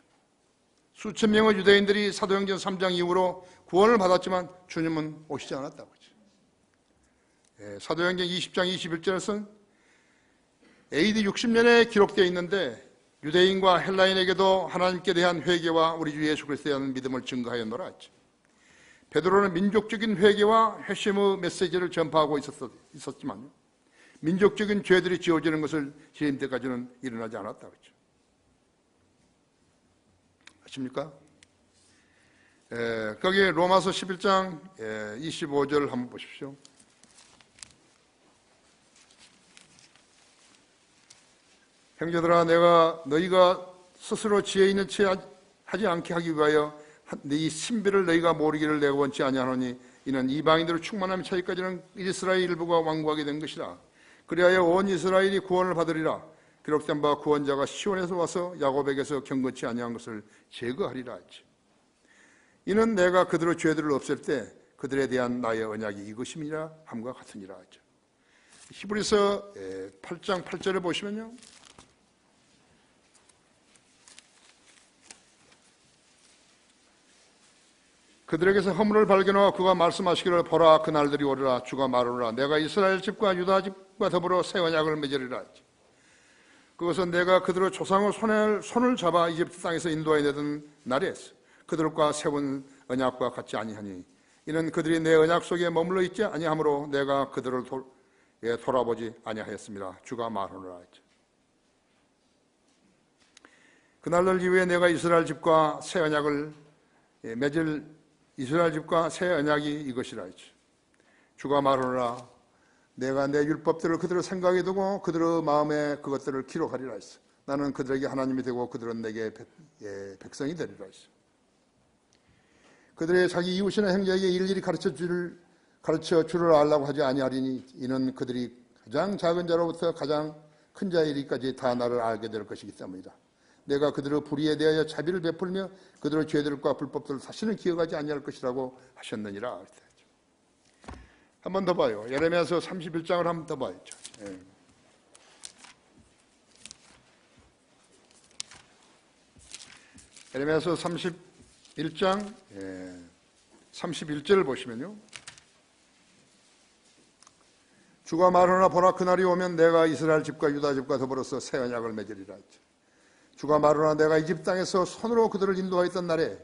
수천 명의 유대인들이 사도행전 3장 이후로 구원을 받았지만 주님은 오시지 않았다고 하죠. 사도행전 20장 21절에서는 AD 60년에 기록되어 있는데 유대인과 헬라인에게도 하나님께 대한 회개와 우리 주 예수 그리스도에 대한 믿음을 증거하였노라 했죠. 베드로는 민족적인 회개와 회심의 메시지를 전파하고 있었지만요, 민족적인 죄들이 지워지는 것을 재림 때까지는 일어나지 않았다고 했죠. 아십니까? 거기 로마서 11장 25절 한번 보십시오. 형제들아, 내가 너희가 스스로 지혜 있는 채 하지 않게 하기 위하여 이 신비를 너희가 모르기를 내가 원치 아니하노니 이는 이방인들의 충만함이 차기까지는 이스라엘 일부가 완고하게 된 것이라. 그리하여 온 이스라엘이 구원을 받으리라. 기록된 바 구원자가 시온에서 와서 야곱에게서 경건치 아니한 것을 제거하리라 했지. 이는 내가 그들의 죄들을 없앨 때 그들에 대한 나의 언약이 이것임이라 함과 같으니라 했죠. 히브리서 8장 8절에 보시면요, 그들에게서 허물을 발견하고 그가 말씀하시기를 보라 그 날들이 오리라 주가 말하노라 내가 이스라엘 집과 유다 집과 더불어 새 언약을 맺으리라. 그것은 내가 그들의 조상의 손을 잡아 이집트 땅에서 인도하여 내던 날에 그들과 세운 언약과 같지 아니하니 이는 그들이 내 언약 속에 머물러 있지 아니하므로 내가 그들을 돌아보지 아니하였습니다. 주가 말하노라 했죠. 그날들 이후에 내가 이스라엘 집과 새 언약을 맺을 이스라엘 집과 새 언약이 이것이라 했죠. 주가 말하노라 내가 내 율법들을 그들의 생각에 두고 그들의 마음에 그것들을 기록하리라 했어. 나는 그들에게 하나님이 되고 그들은 내게 백성이 되리라 했어. 그들의 자기 이웃이나 형제에게 일일이 가르쳐 주를 알라고 하지 아니하리니 이는 그들이 가장 작은 자로부터 가장 큰 자에 이르기까지 다 나를 알게 될 것이기 때문이다. 내가 그들의 불의에 대하여 자비를 베풀며 그들의 죄들과 불법들을 다시는 기억하지 아니할 것이라고 하셨느니라. 한 번 더 봐요. 예레미야서 31장을 한 번 더 봐야죠. 예레미야서 31장 31절을 보시면요, 주가 말하노라 보라 그날이 오면 내가 이스라엘 집과 유다 집과 더불어서 새 언약을 맺으리라 했죠. 주가 말하노라 내가 이집트 땅에서 손으로 그들을 인도하였던 날에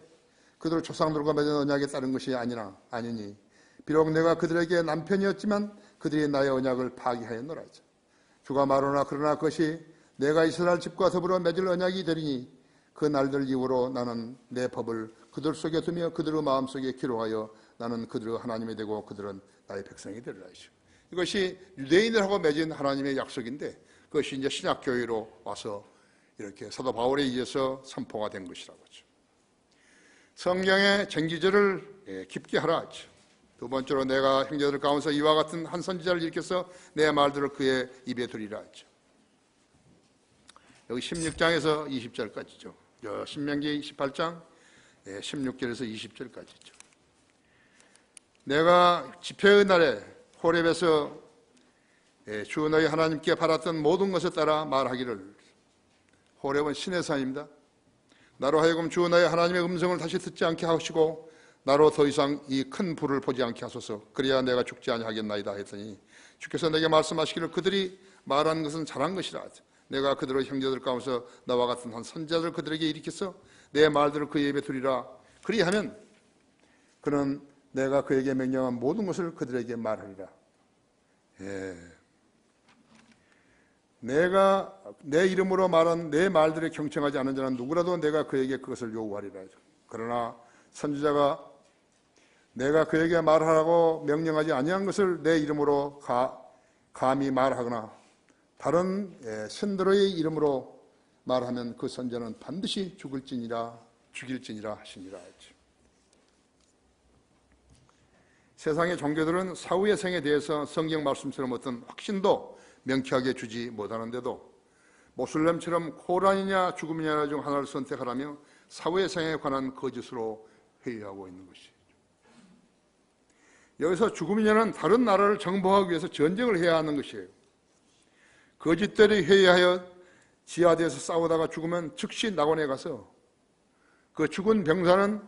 그들의 조상들과 맺은 언약에 따른 것이 아니니 비록 내가 그들에게 남편이었지만 그들이 나의 언약을 파기하였노라. 주가 말하노라 그러나 그것이 내가 이스라엘 집과 더불어 맺을 언약이 되리니 그 날들 이후로 나는 내 법을 그들 속에 두며 그들의 마음속에 기록하여 나는 그들의 하나님이 되고 그들은 나의 백성이 되리라. 이것이 유대인들하고 맺은 하나님의 약속인데 그것이 이제 신약교회로 와서 이렇게 사도 바울에 의해서 선포가 된 것이라고 하죠. 성경의 쟁기절을 깊게 하라 하죠. 두 번째로 내가 형제들 가운데서 이와 같은 한 선지자를 일으켜서 내 말들을 그의 입에 두리라 하죠. 여기 16장에서 20절까지죠. 신명기 18장 16절에서 20절까지죠. 내가 집회의 날에 호렙에서 주 너희 하나님께 바랐던 모든 것에 따라 말하기를. 호렙은 신의 산입니다. 나로 하여금 주 너희 하나님의 음성을 다시 듣지 않게 하시고 나로 더 이상 이 큰 불을 보지 않게 하소서. 그래야 내가 죽지 아니하겠나이다 했더니 주께서 내게 말씀하시기를 그들이 말한 것은 잘한 것이라. 내가 그들의 형제들 가운데서 나와 같은 한 선자들 그들에게 일으켜서 내 말들을 그의 입에 두리라. 그리하면 그는 내가 그에게 명령한 모든 것을 그들에게 말하리라. 내가 내 이름으로 말한 내 말들에 경청하지 않은 자는 누구라도 내가 그에게 그것을 요구하리라. 그러나 선지자가 내가 그에게 말하라고 명령하지 아니한 것을 내 이름으로 감히 말하거나 다른 신들의 이름으로 말하면 그 선지자는 반드시 죽일지니라 하시니라. 세상의 종교들은 사후의 생에 대해서 성경 말씀처럼 어떤 확신도 명쾌하게 주지 못하는데도 모슬렘처럼 코란이냐 죽음이냐 중 하나를 선택하라며 사후의 생에 관한 거짓으로 회유하고 있는 것이죠. 여기서 죽음이냐는 다른 나라를 정복하기 위해서 전쟁을 해야 하는 것이에요. 거짓대로 회유하여 지하대에서 싸우다가 죽으면 즉시 낙원에 가서 그 죽은 병사는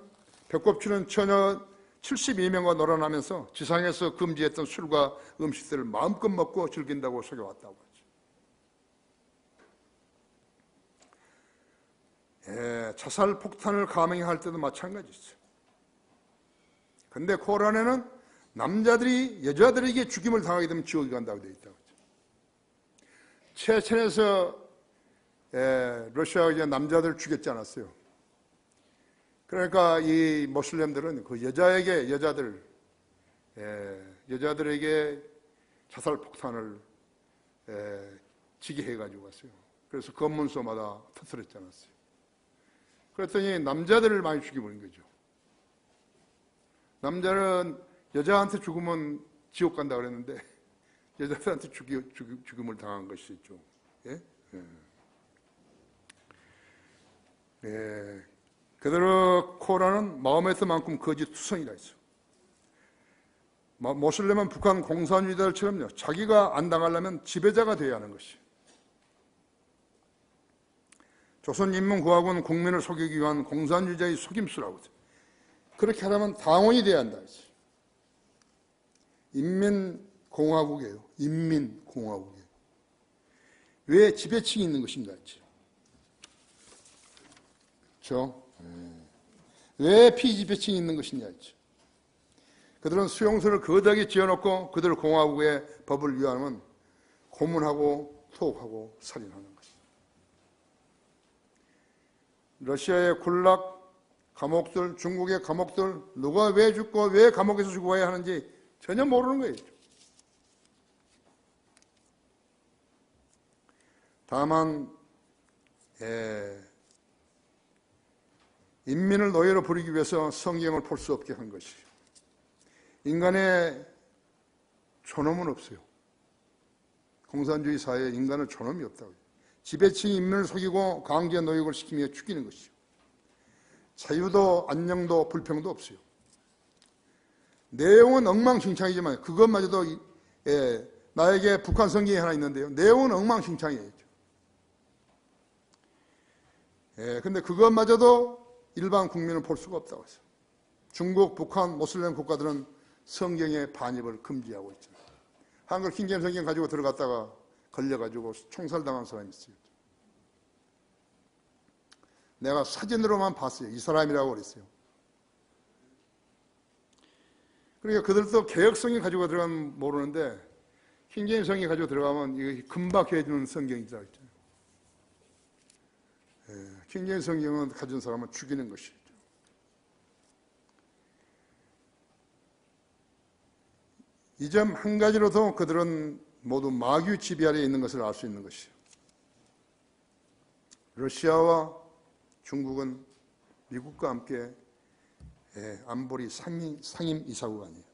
배꼽치는 처녀 72명과 놀아나면서 지상에서 금지했던 술과 음식들을 마음껏 먹고 즐긴다고 속여왔다고 하죠. 자살 폭탄을 감행할 때도 마찬가지죠. 그런데 코란에는 남자들이 여자들에게 죽임을 당하게 되면 지옥에 간다고 되어 있다고 하죠. 체첸에서 러시아가 이제 남자들 죽였지 않았어요. 그러니까 이 모슬렘들은 그 여자들에게 자살 폭탄을 지게 해가지고 왔어요. 그래서 검문소마다 터뜨렸지 않았어요. 그랬더니 남자들을 많이 죽여버린 거죠. 남자는 여자한테 죽으면 지옥 간다 그랬는데 여자들한테 죽임을 당한 것이죠. 그대로 코란은 마음에 든 만큼 거짓투성이라 했어. 모슬렘은 북한 공산주의자들처럼요, 자기가 안 당하려면 지배자가 되어야 하는 것이. 조선인민공화국은 국민을 속이기 위한 공산주의자의 속임수라고. 그렇게 하려면 당원이 되어야 한다. 인민공화국이에요. 인민공화국이에요. 왜 지배층이 있는 것인가 했지. 그렇죠? 왜 피지배층이 있는 것이냐 했죠. 그들은 수용소를 거대하게 지어놓고 그들 공화국의 법을 위하면 고문하고 투옥하고 살인하는 것입니다. 러시아의 굴락 감옥들, 중국의 감옥들, 누가 왜 죽고 왜 감옥에서 죽어야 하는지 전혀 모르는 거예요. 다만 인민을 노예로 부리기 위해서 성경을 볼 수 없게 한 것이죠. 인간의 존엄은 없어요. 공산주의 사회에 인간의 존엄이 없다고요. 지배층이 인민을 속이고 강제 노역을 시키며 죽이는 것이죠. 자유도 안녕도 불평도 없어요. 내용은 엉망진창이지만 그것마저도 나에게 북한 성경이 하나 있는데요. 내용은 엉망진창이에요. 근데 그것마저도 일반 국민은 볼 수가 없다고 했어요. 중국, 북한, 모슬렘 국가들은 성경의 반입을 금지하고 있죠. 한글 킹제임스 성경 가지고 들어갔다가 걸려가지고 총살당한 사람이 있어요. 내가 사진으로만 봤어요. 이 사람이라고 그랬어요. 그러니까 그들도 개혁성이 가지고 들어가면 모르는데 킹제임스 성경 가지고 들어가면 이게 금박해지는 성경이라고 했잖아요. 킹제임스 성경은 가진 사람은 죽이는 것이죠. 이 점 한 가지로도 그들은 모두 마귀 지배 아래에 있는 것을 알 수 있는 것이죠. 러시아와 중국은 미국과 함께 안보리 상임 이사국아니에요.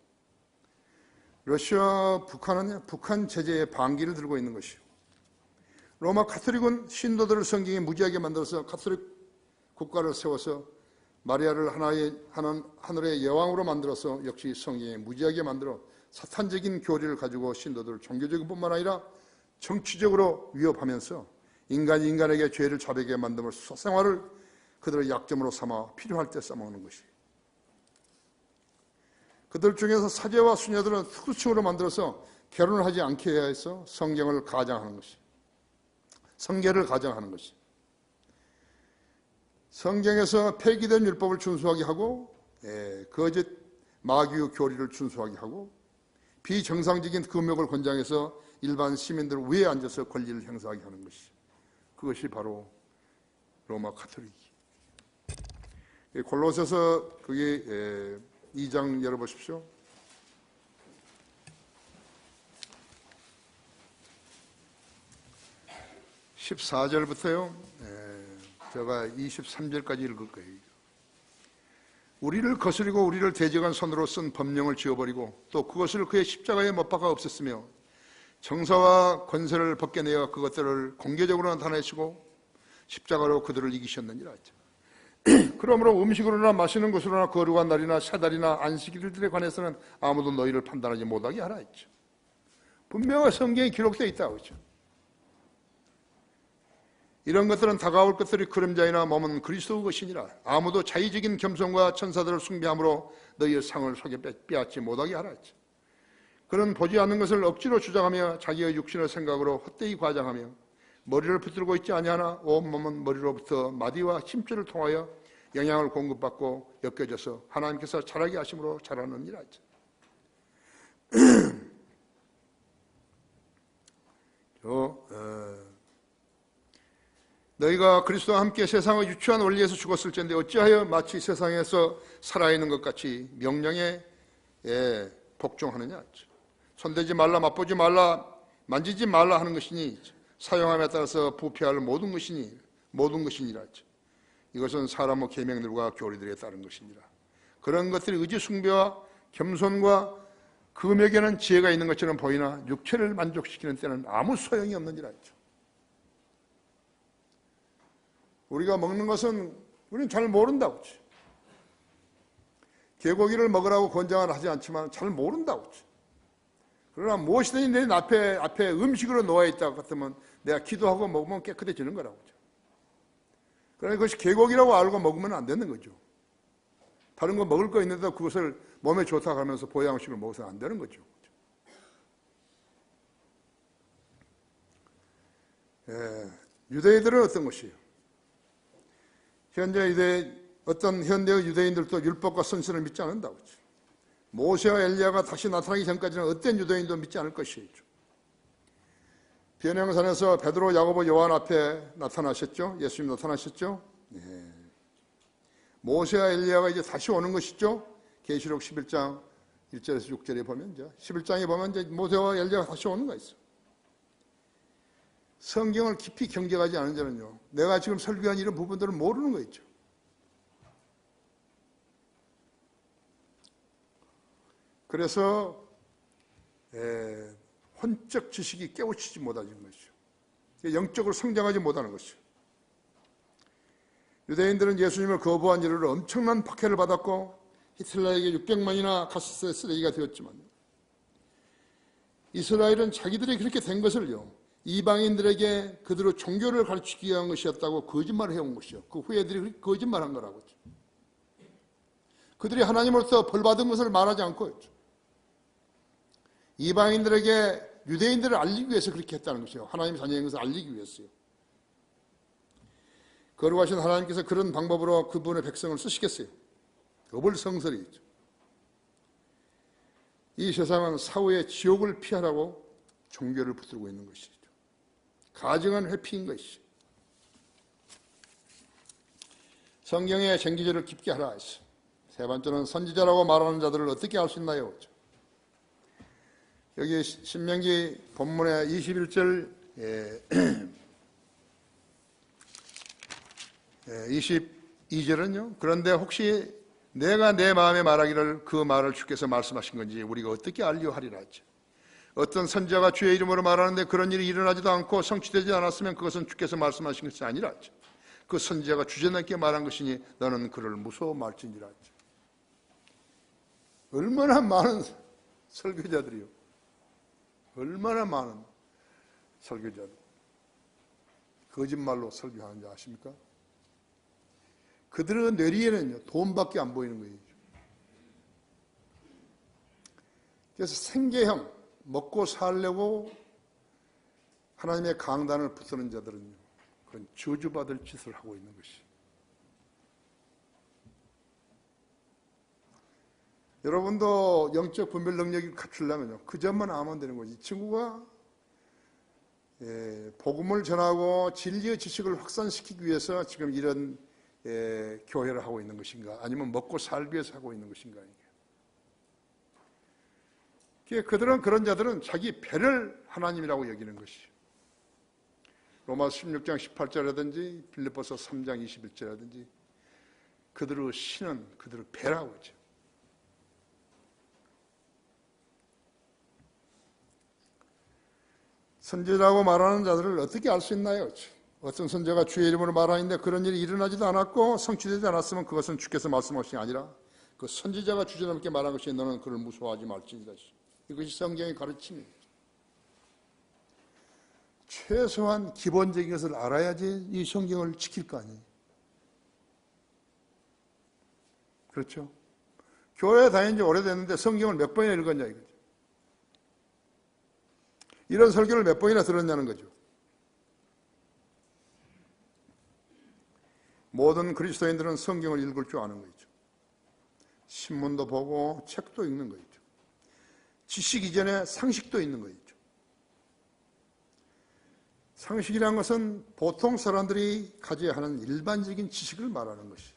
러시아, 북한은 북한 제재의 반기를 들고 있는 것이요. 로마 카톨릭은 신도들을 성경에 무지하게 만들어서 카톨릭 국가를 세워서 마리아를 하늘의 여왕으로 만들어서 역시 성경에 무지하게 만들어 사탄적인 교리를 가지고 신도들을 종교적인 뿐만 아니라 정치적으로 위협하면서 인간이 인간에게 죄를 자백하게 만들며 수사생활을 그들의 약점으로 삼아 필요할 때 써먹는 것이. 그들 중에서 사제와 수녀들은 특수층으로 만들어서 결혼을 하지 않게 해서 성경을 가장하는 것이, 성계를 가장하는 것이, 성경에서 폐기된 율법을 준수하게 하고 거짓 마귀의 교리를 준수하게 하고 비정상적인 금욕을 권장해서 일반 시민들 위에 앉아서 권리를 행사하게 하는 것이, 그것이 바로 로마 가톨릭이. 골로새서 그게 2장 열어보십시오. 14절부터요. 제가 23절까지 읽을 거예요. 우리를 거스리고 우리를 대적한 손으로 쓴 법령을 지워버리고 또 그것을 그의 십자가에 못 박아 없앴으며 정사와 권세를 벗겨내어 그것들을 공개적으로 나타내시고 십자가로 그들을 이기셨느니라 했죠. 그러므로 음식으로나 마시는 것으로나 거룩한 날이나 샤달이나 안식일들에 관해서는 아무도 너희를 판단하지 못하게 하라 했죠. 분명히 성경에 기록되어 있다고 했죠. 이런 것들은 다가올 것들이 그림자이나 몸은 그리스도의 것이니라. 아무도 자의적인 겸손과 천사들을 숭배함으로 너희의 상을 속에 빼앗지 못하게 하라 했죠. 그는 보지 않는 것을 억지로 주장하며 자기의 육신의 생각으로 헛되이 과장하며 머리를 붙들고 있지 아니하나 온몸은 머리로부터 마디와 힘줄을 통하여 영양을 공급받고 엮여져서 하나님께서 자라게 하심으로 자라느니라 했죠. 너희가 그리스도와 함께 세상의 유추한 원리에서 죽었을진데 어찌하여 마치 세상에서 살아있는 것 같이 명령에 복종하느냐. 손대지 말라, 맛보지 말라, 만지지 말라 하는 것이니 사용함에 따라서 부패할 모든 것이니라. 이것은 사람의 계명들과 교리들에 따른 것이니라. 그런 것들이 의지 숭배와 겸손과 금욕에는 지혜가 있는 것처럼 보이나 육체를 만족시키는 때는 아무 소용이 없느니라 했죠. 우리가 먹는 것은 우리는 잘 모른다고 했죠. 개고기를 먹으라고 권장은 하지 않지만 잘 모른다고 했죠. 그러나 무엇이든지 내 앞에 음식으로 놓여 있다고 같으면 내가 기도하고 먹으면 깨끗해지는 거라고 했죠. 그러나 그것이 개고기라고 알고 먹으면 안 되는 거죠. 다른 거 먹을 거 있는데도 그것을 몸에 좋다고 하면서 보양식을 먹어서는 안 되는 거죠. 유대인들은 어떤 것이에요? 어떤 현대의 유대인들도 율법과 선신을 믿지 않는다고 했죠. 모세와 엘리야가 다시 나타나기 전까지는 어떤 유대인도 믿지 않을 것이죠. 변형산에서 베드로, 야고보, 요한 앞에 나타나셨죠. 예수님 나타나셨죠. 모세와 엘리야가 이제 다시 오는 것이죠. 계시록 11장 1절에서 6절에 보면 이제 11장에 보면 이제 모세와 엘리야가 다시 오는 거 있어. 성경을 깊이 경계하지 않은 자는요, 내가 지금 설교한 이런 부분들을 모르는 거 있죠. 그래서 혼적 지식이 깨우치지 못하는 것이죠. 영적으로 성장하지 못하는 것이죠. 유대인들은 예수님을 거부한 이유로 엄청난 박해를 받았고 히틀러에게 600만이나 가스의 쓰레기가 되었지만 이스라엘은 자기들이 그렇게 된 것을요, 이방인들에게 그들의 종교를 가르치기 위한 것이었다고 거짓말을 해온 것이요. 그 후예들이 거짓말한 거라고 했죠. 그들이 하나님으로부터 벌받은 것을 말하지 않고 했죠. 이방인들에게 유대인들을 알리기 위해서 그렇게 했다는 것이요. 하나님 자녀인 것을 알리기 위해서요. 거룩하신 하나님께서 그런 방법으로 그분의 백성을 쓰시겠어요? 어불성설이죠. 이 세상은 사후의 지옥을 피하라고 종교를 붙들고 있는 것이죠. 가증한 회피인 것이죠. 성경의 쟁기절을 깊게 하라 했어. 세 번째는 선지자라고 말하는 자들을 어떻게 알 수 있나요? 여기 신명기 본문의 21절 22절은요. 그런데 혹시 내가 내 마음에 말하기를 그 말을 주께서 말씀하신 건지 우리가 어떻게 알려 하리라 했죠. 어떤 선지자가 주의 이름으로 말하는데 그런 일이 일어나지도 않고 성취되지 않았으면 그것은 주께서 말씀하신 것이 아니라 했죠. 그 선지자가 주제넘게 말한 것이니 너는 그를 무서워 말지니라 했죠. 얼마나 많은 설교자들이요. 얼마나 많은 설교자들 거짓말로 설교하는지 아십니까? 그들의 뇌리에는요, 돈밖에 안 보이는 거예요. 그래서 생계형, 먹고 살려고 하나님의 강단을 붙드는 자들은요, 그런 저주받을 짓을 하고 있는 것이. 여러분도 영적 분별 능력이 갖추려면요, 그 점만 아면 되는 거지. 이 친구가 복음을 전하고 진리의 지식을 확산시키기 위해서 지금 이런 교회를 하고 있는 것인가, 아니면 먹고 살기 위해서 하고 있는 것인가. 그들은, 그런 자들은 자기 배를 하나님이라고 여기는 것이죠. 로마서 16장 18절이라든지 빌립보서 3장 21절이라든지 그들의 신은 그들의 배라고 하죠. 선지자라고 말하는 자들을 어떻게 알 수 있나요? 어떤 선지자가 주의 이름으로 말하는데 그런 일이 일어나지도 않았고 성취되지 않았으면 그것은 주께서 말씀하신 게 아니라 그 선지자가 주저넘게 말한 것이 너는 그를 무서워하지 말지니라. 이것이 성경의 가르침입니다. 최소한 기본적인 것을 알아야지 이 성경을 지킬 거 아니에요. 그렇죠? 교회 다닌 지 오래됐는데 성경을 몇 번이나 읽었냐 이거죠. 이런 설교를 몇 번이나 들었냐는 거죠. 모든 그리스도인들은 성경을 읽을 줄 아는 거죠. 신문도 보고 책도 읽는 거죠. 지식 이전에 상식도 있는 거죠. 상식이라는 것은 보통 사람들이 가져야 하는 일반적인 지식을 말하는 것이.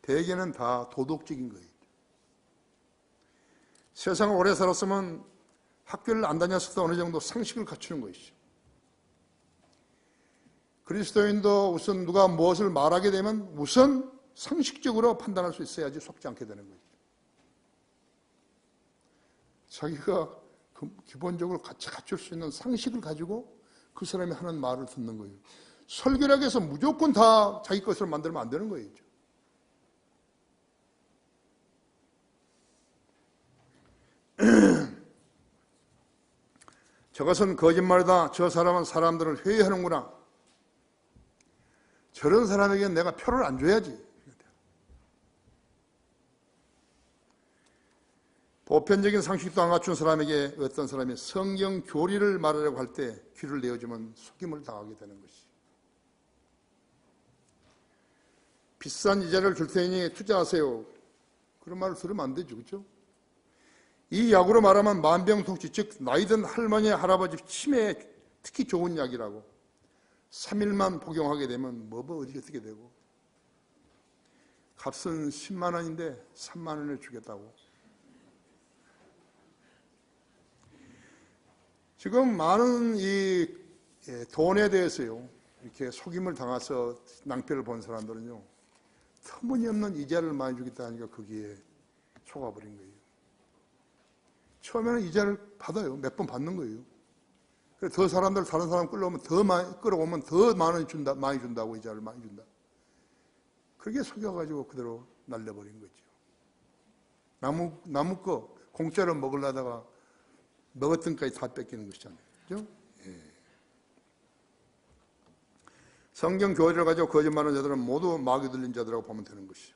대개는 다 도덕적인 거예요. 세상을 오래 살았으면 학교를 안 다녔어도 어느 정도 상식을 갖추는 것이죠. 그리스도인도 우선 누가 무엇을 말하게 되면 우선 상식적으로 판단할 수 있어야지 속지 않게 되는 거죠. 자기가 기본적으로 같이 갖출 수 있는 상식을 가지고 그 사람이 하는 말을 듣는 거예요. 설교라고 해서 무조건 다 자기 것으로 만들면 안 되는 거예요. 저것은 거짓말이다. 저 사람은 사람들을 회의하는구나. 저런 사람에게는 내가 표를 안 줘야지. 보편적인 상식도 안 갖춘 사람에게 어떤 사람이 성경 교리를 말하려고 할 때 귀를 내어주면 속임을 당하게 되는 것이. 비싼 이자를 줄 테니 투자하세요. 그런 말을 들으면 안 되죠. 그렇죠? 이 약으로 말하면 만병통치, 즉 나이 든 할머니, 할아버지 치매에 특히 좋은 약이라고. 3일만 복용하게 되면 어떻게 되고. 값은 10만 원인데 3만 원을 주겠다고. 지금 많은 이 돈에 대해서요, 이렇게 속임을 당해서 낭패를 본 사람들은요, 터무니없는 이자를 많이 주겠다 하니까 거기에 속아버린 거예요. 처음에는 이자를 받아요. 몇 번 받는 거예요. 그래서 더 사람들, 다른 사람 끌어오면 더 많이 준다고 이자를 많이 준다. 그게 속여가지고 그대로 날려버린 거죠. 나무 거 공짜로 먹으려다가 먹었던 것까지 다 뺏기는 것이잖아요. 그죠? 예. 성경 교리를 가지고 거짓말하는 자들은 모두 마귀 들린 자들이라고 보면 되는 것이죠.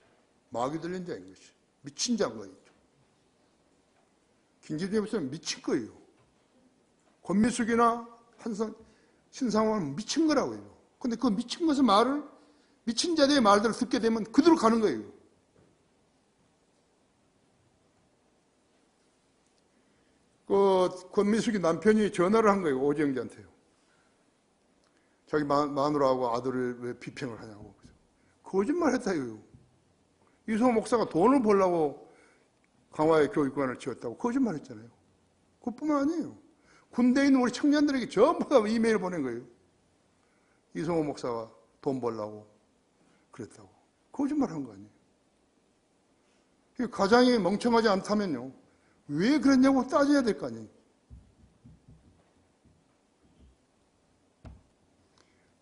마귀 들린 자인 것이. 미친 자인 거예요. 김기준에 보시면 미친 거예요. 권미숙이나 신상원은 미친 거라고요. 근데 그 미친 것의 말을, 미친 자들의 말들을 듣게 되면 그대로 가는 거예요. 그 권미숙이 남편이 전화를 한 거예요. 오정재한테요. 자기 마누라하고 아들을 왜 비평을 하냐고. 거짓말 했다요. 이성호 목사가 돈을 벌려고 강화의 교육관을 지었다고 거짓말 했잖아요. 그뿐만 아니에요. 군대에 있는 우리 청년들에게 전부 다 이메일 보낸 거예요. 이성호 목사가 돈 벌려고 그랬다고. 거짓말 한 거 아니에요. 가장이 멍청하지 않다면요, 왜 그랬냐고 따져야 될 거 아니에요.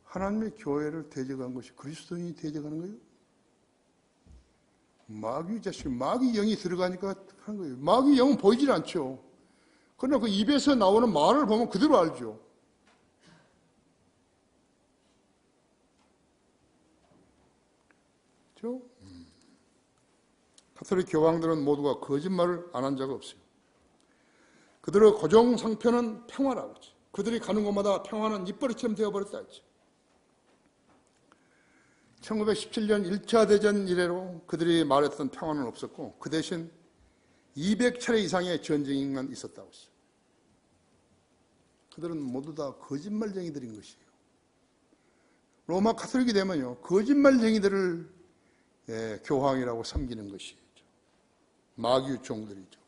하나님의 교회를 대적한 것이 그리스도인이 대적하는 거예요? 마귀 자식, 마귀 영이 들어가니까 하는 거예요. 마귀 영은 보이질 않죠. 그러나 그 입에서 나오는 말을 보면 그대로 알죠. 그렇죠? 가톨릭 교황들은 모두가 거짓말을 안 한 자가 없어요. 그들의 고정 상표는 평화라고 했죠. 그들이 가는 곳마다 평화는 입버릇처럼 되어버렸다 했죠. 1917년 1차 대전 이래로 그들이 말했던 평화는 없었고 그 대신 200차례 이상의 전쟁만 있었다고 했어요. 그들은 모두 다 거짓말쟁이들인 것이에요. 로마 카톨릭이 되면요, 거짓말쟁이들을 교황이라고 섬기는 것이죠. 마귀유종들이죠.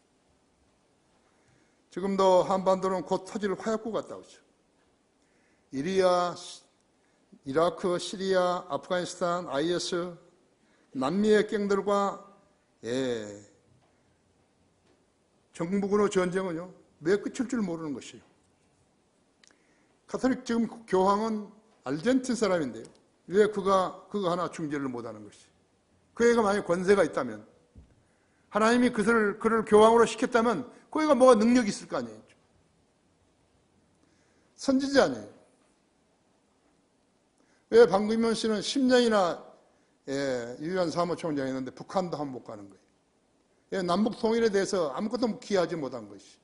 지금도 한반도는 곧 터질 화약고 같다고 했죠. 이라크, 시리아, 아프가니스탄, IS, 남미의 갱들과 정부군의 전쟁은요, 왜 끝일 줄 모르는 것이에요. 카톨릭 지금 교황은 아르헨틴 사람인데요. 왜 그거 하나 중재를 못하는 것이? 그 애가 만약 권세가 있다면, 하나님이 그를 교황으로 시켰다면 그 애가 뭐가 능력이 있을 거 아니에요. 선지자 아니에요. 왜 방금현 씨는 10년이나 유엔 사무총장이 있는데 북한도 한 번 못 가는 거예요. 남북 통일에 대해서 아무것도 기하지 못한 것이.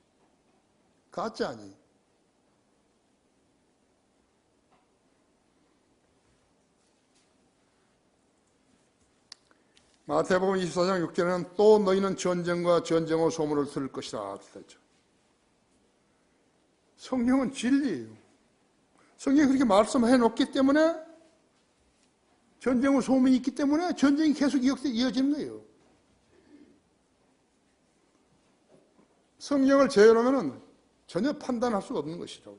가짜 아니에요. 마태복음 24장 6절에는 또 너희는 전쟁과 전쟁의 소문을 들을 것이다. 성경은 진리예요. 성경이 그렇게 말씀해 놓기 때문에 전쟁의 소문이 있기 때문에 전쟁이 계속 이어지는 거예요. 성경을 재현하면 전혀 판단할 수가 없는 것이죠.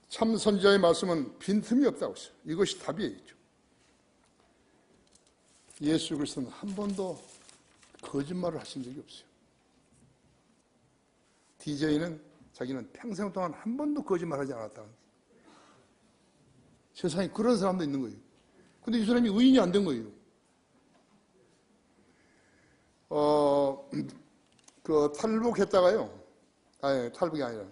참 선지자의 말씀은 빈틈이 없다고 했어요. 이것이 답이에요. 예수 그리스도는 한 번도 거짓말을 하신 적이 없어요. DJ는 자기는 평생 동안 한 번도 거짓말하지 않았다. 세상에 그런 사람도 있는 거예요. 근데 이 사람이 의인이 안 된 거예요. 탈북했다가요. 탈북이 아니라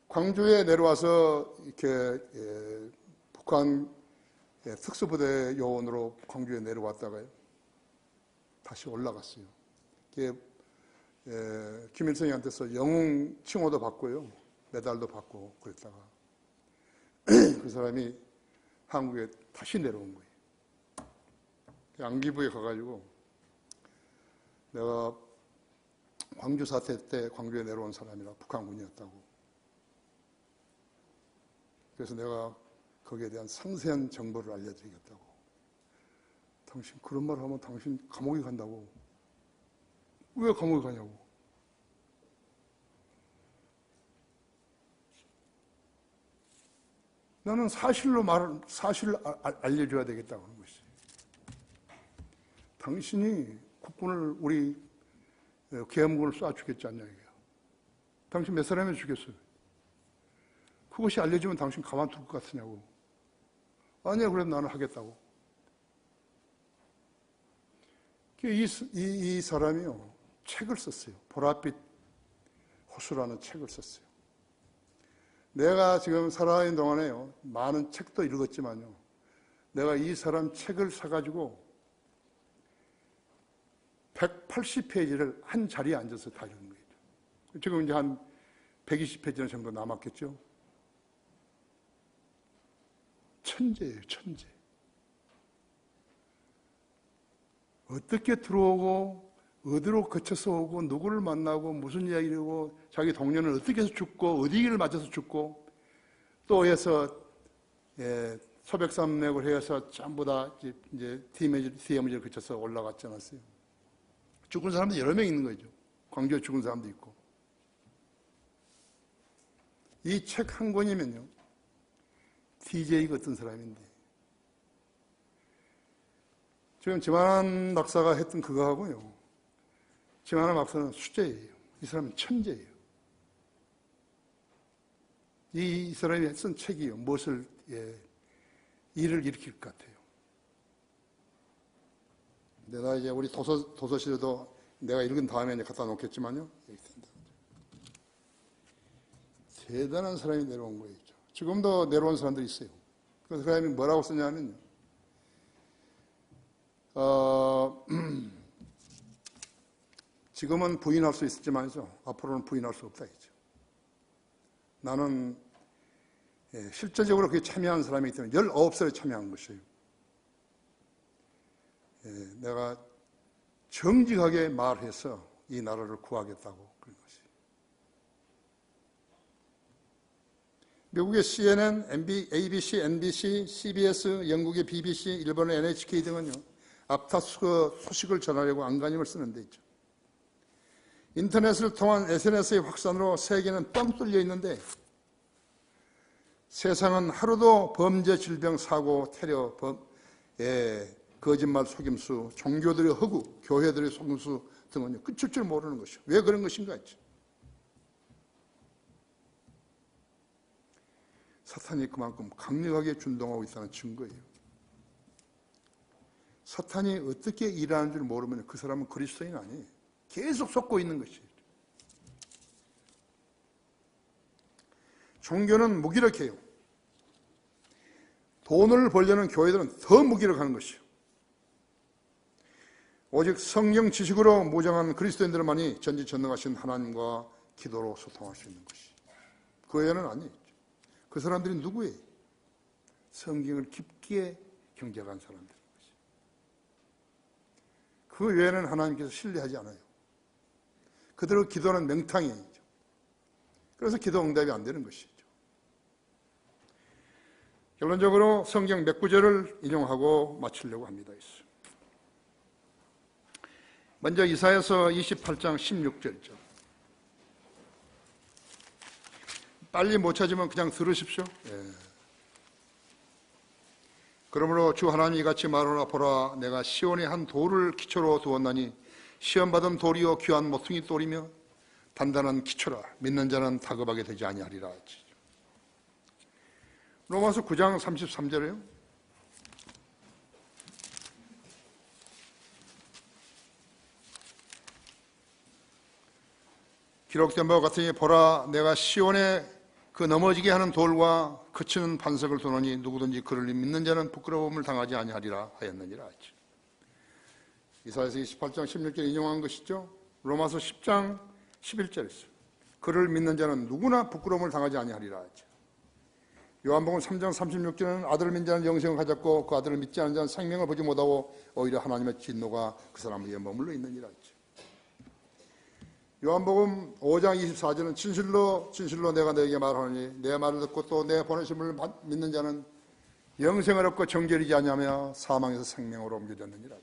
광주에 내려와서 이렇게 북한 특수부대 요원으로 광주에 내려왔다가요. 다시 올라갔어요. 김일성한테서 영웅 칭호도 받고요. 메달도 받고 그랬다가 그 사람이 한국에 다시 내려온 거예요. 안기부에 가가지고 내가 광주 사태 때 광주에 내려온 사람이라 북한군이었다고. 그래서 내가 거기에 대한 상세한 정보를 알려드리겠다고. 당신 그런 말을 하면 당신 감옥에 간다고. 왜 감옥에 가냐고. 나는 사실을 알려줘야 되겠다고 하는 것이. 당신이 국군을 우리 계엄군을 쏴 죽였지 않냐 이게요. 당신 몇 사람을 죽였어요? 그것이 알려지면 당신 가만둘 것 같으냐고. 아니야, 그래도 나는 하겠다고. 이 사람이요, 책을 썼어요. 보랏빛 호수라는 책을 썼어요. 내가 지금 살아있는 동안에요, 많은 책도 읽었지만요, 내가 이 사람 책을 사가지고 180페이지를 한 자리에 앉아서 다 읽은 거예요. 지금 이제 한 120페이지 정도 남았겠죠? 천재예요, 천재. 어떻게 들어오고, 어디로 거쳐서 오고, 누구를 만나고, 무슨 이야기를 하고, 자기 동료는 어떻게 해서 죽고, 어디를 맞아서 죽고, 또 해서, 소백산맥을 해서 전부 다 이제 DMZ를 거쳐서 올라갔지 않았어요. 죽은 사람도 여러 명 있는 거죠. 광주에 죽은 사람도 있고. 이 책 한 권이면요, DJ가 어떤 사람인데, 지금 지만한 박사가 했던 그거 하고요, 지만한 박사는 수재예요. 이 사람은 천재예요. 이 사람이 쓴 책이요, 무엇을 일을 일으킬 것 같아요. 내가 이제 우리 도서실에도 내가 읽은 다음에 이제 갖다 놓겠지만요, 대단한 사람이 내려온 거예요. 지금도 내려온 사람들이 있어요. 그래서 그 사람이 뭐라고 쓰냐면요, 지금은 부인할 수 있었지만요, 앞으로는 부인할 수 없다 이죠. 나는 실제적으로 그게 참여한 사람이기 때문에 19살에 참여한 것이에요. 내가 정직하게 말해서 이 나라를 구하겠다고 그런 것이에요. 미국의 CNN, ABC, NBC, CBS, 영국의 BBC, 일본의 NHK 등은요, 앞다투어 소식을 전하려고 안간힘을 쓰는 데 있죠. 인터넷을 통한 SNS의 확산으로 세계는 뻥 뚫려 있는데 세상은 하루도 범죄, 질병, 사고, 테러, 거짓말, 속임수, 종교들의 허구, 교회들의 속임수 등은 끝일 줄 모르는 것이죠. 왜 그런 것인가 했죠. 사탄이 그만큼 강력하게 준동하고 있다는 증거예요. 사탄이 어떻게 일하는 줄 모르면 그 사람은 그리스도인 아니에요. 계속 속고 있는 것이에요. 종교는 무기력해요. 돈을 벌려는 교회들은 더 무기력하는 것이에요. 오직 성경 지식으로 무장한 그리스도인들만이 전지전능하신 하나님과 기도로 소통할 수 있는 것이에요. 그 외에는 아니에요. 그 사람들이 누구예요? 성경을 깊게 경작한 사람들인 것이에요. 그 외에는 하나님께서 신뢰하지 않아요. 그대로 기도하는 맹탕이죠. 그래서 기도 응답이 안 되는 것이죠. 결론적으로 성경 몇 구절을 인용하고 마치려고 합니다. 먼저 이사야서 28장 16절이죠. 빨리 못 찾으면 그냥 들으십시오. 그러므로 주 하나님이 이같이 말하노라. 보라, 내가 시온에 한 돌을 기초로 두었나니 시험받은 돌이요 귀한 모퉁이 돌이며 단단한 기초라. 믿는 자는 다급하게 되지 아니하리라. 로마서 9장 33절이에요. 기록된 바와 같으니 보라, 내가 시온에 그 넘어지게 하는 돌과 그치는 반석을 두노니 누구든지 그를 믿는 자는 부끄러움을 당하지 아니하리라 하였느니라. 이사야서 28장 16절 인용한 것이죠. 로마서 10장 11절에서 그를 믿는 자는 누구나 부끄러움을 당하지 아니하리라. 요한복음 3장 36절은 아들을 믿는 자는 영생을 가졌고 그 아들을 믿지 않는 자는 생명을 보지 못하고 오히려 하나님의 진노가 그 사람 위에 머물러 있느니라. 요한복음 5장 24절은 진실로 내가 너에게 말하노니 내 말을 듣고 또 내 보내심을 믿는 자는 영생을 얻고 정죄되지 아니하며 사망에서 생명으로 옮겨졌느니라.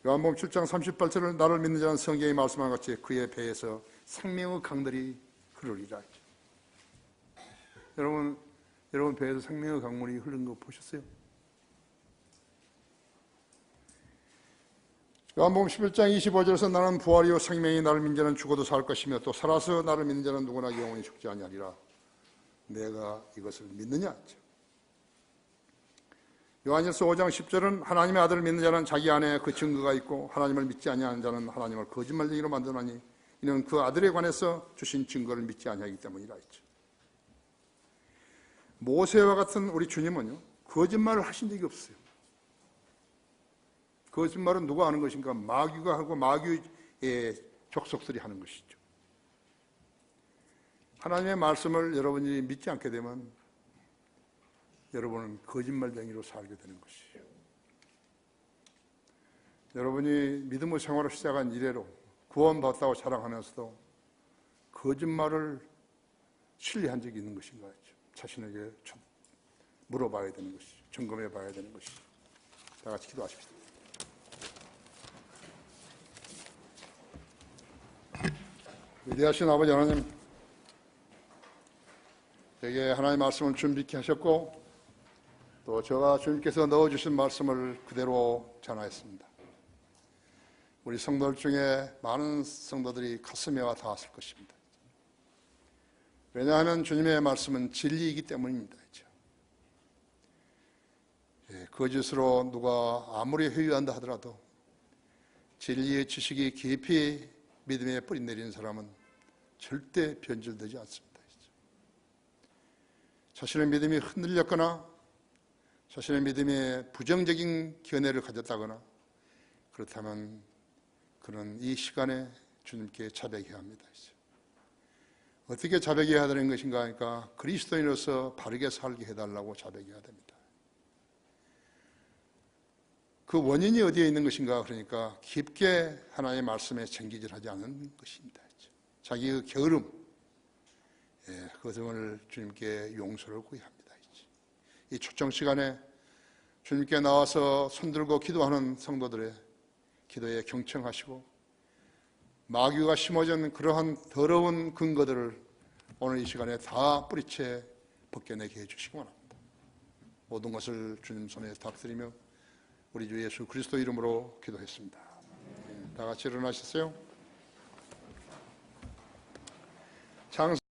요한복음 7장 38절은 나를 믿는 자는 성경이 말씀한 같이 그의 배에서 생명의 강들이 흐르리라. 여러분 배에서 생명의 강물이 흐르는 거 보셨어요? 요한복음 11장 25절에서 나는 부활이요 생명이 나를 믿는 자는 죽어도 살 것이며 또 살아서 나를 믿는 자는 누구나 영원히 죽지 아니하리라. 내가 이것을 믿느냐? 요한일서 5장 10절은 하나님의 아들을 믿는 자는 자기 안에 그 증거가 있고 하나님을 믿지 아니하는 자는 하나님을 거짓말쟁이로 만드나니 이는 그 아들에 관해서 주신 증거를 믿지 아니하기 때문이라 했죠. 모세와 같은 우리 주님은요, 거짓말을 하신 적이 없어요. 거짓말은 누가 하는 것인가? 마귀가 하고 마귀의 족속들이 하는 것이죠. 하나님의 말씀을 여러분이 믿지 않게 되면 여러분은 거짓말쟁이로 살게 되는 것이에요. 여러분이 믿음의 생활을 시작한 이래로 구원받았다고 자랑하면서도 거짓말을 신뢰한 적이 있는 것인가 했죠. 자신에게 물어봐야 되는 것이죠. 점검해 봐야 되는 것이죠. 다 같이 기도하십시다. 위대하신 아버지 하나님, 제게 하나님의 말씀을 준비케 하셨고 또 제가 주님께서 넣어주신 말씀을 그대로 전하였습니다. 우리 성도들 중에 많은 성도들이 가슴에 와 닿았을 것입니다. 왜냐하면 주님의 말씀은 진리이기 때문입니다. 거짓으로 누가 아무리 회유한다 하더라도 진리의 지식이 깊이 믿음에 뿌리 내리는 사람은 절대 변질되지 않습니다. 자신의 믿음이 흔들렸거나 자신의 믿음에 부정적인 견해를 가졌다거나 그렇다면 그런 이 시간에 주님께 자백해야 합니다. 어떻게 자백해야 되는 것인가 하니까 그리스도인으로서 바르게 살게 해달라고 자백해야 됩니다. 그 원인이 어디에 있는 것인가 그러니까 깊게 하나님의 말씀에 챙기질하지 않은 것입니다. 자기의 게으름, 그것을 주님께 용서를 구해야 합니다. 이 초청 시간에 주님께 나와서 손들고 기도하는 성도들의 기도에 경청하시고 마귀가 심어진 그러한 더러운 근거들을 오늘 이 시간에 다 뿌리채 벗겨내게 해주시기 원합니다. 모든 것을 주님 손에 탁드리며 우리 주 예수 그리스도 이름으로 기도했습니다. 다 같이 일어나셨어요?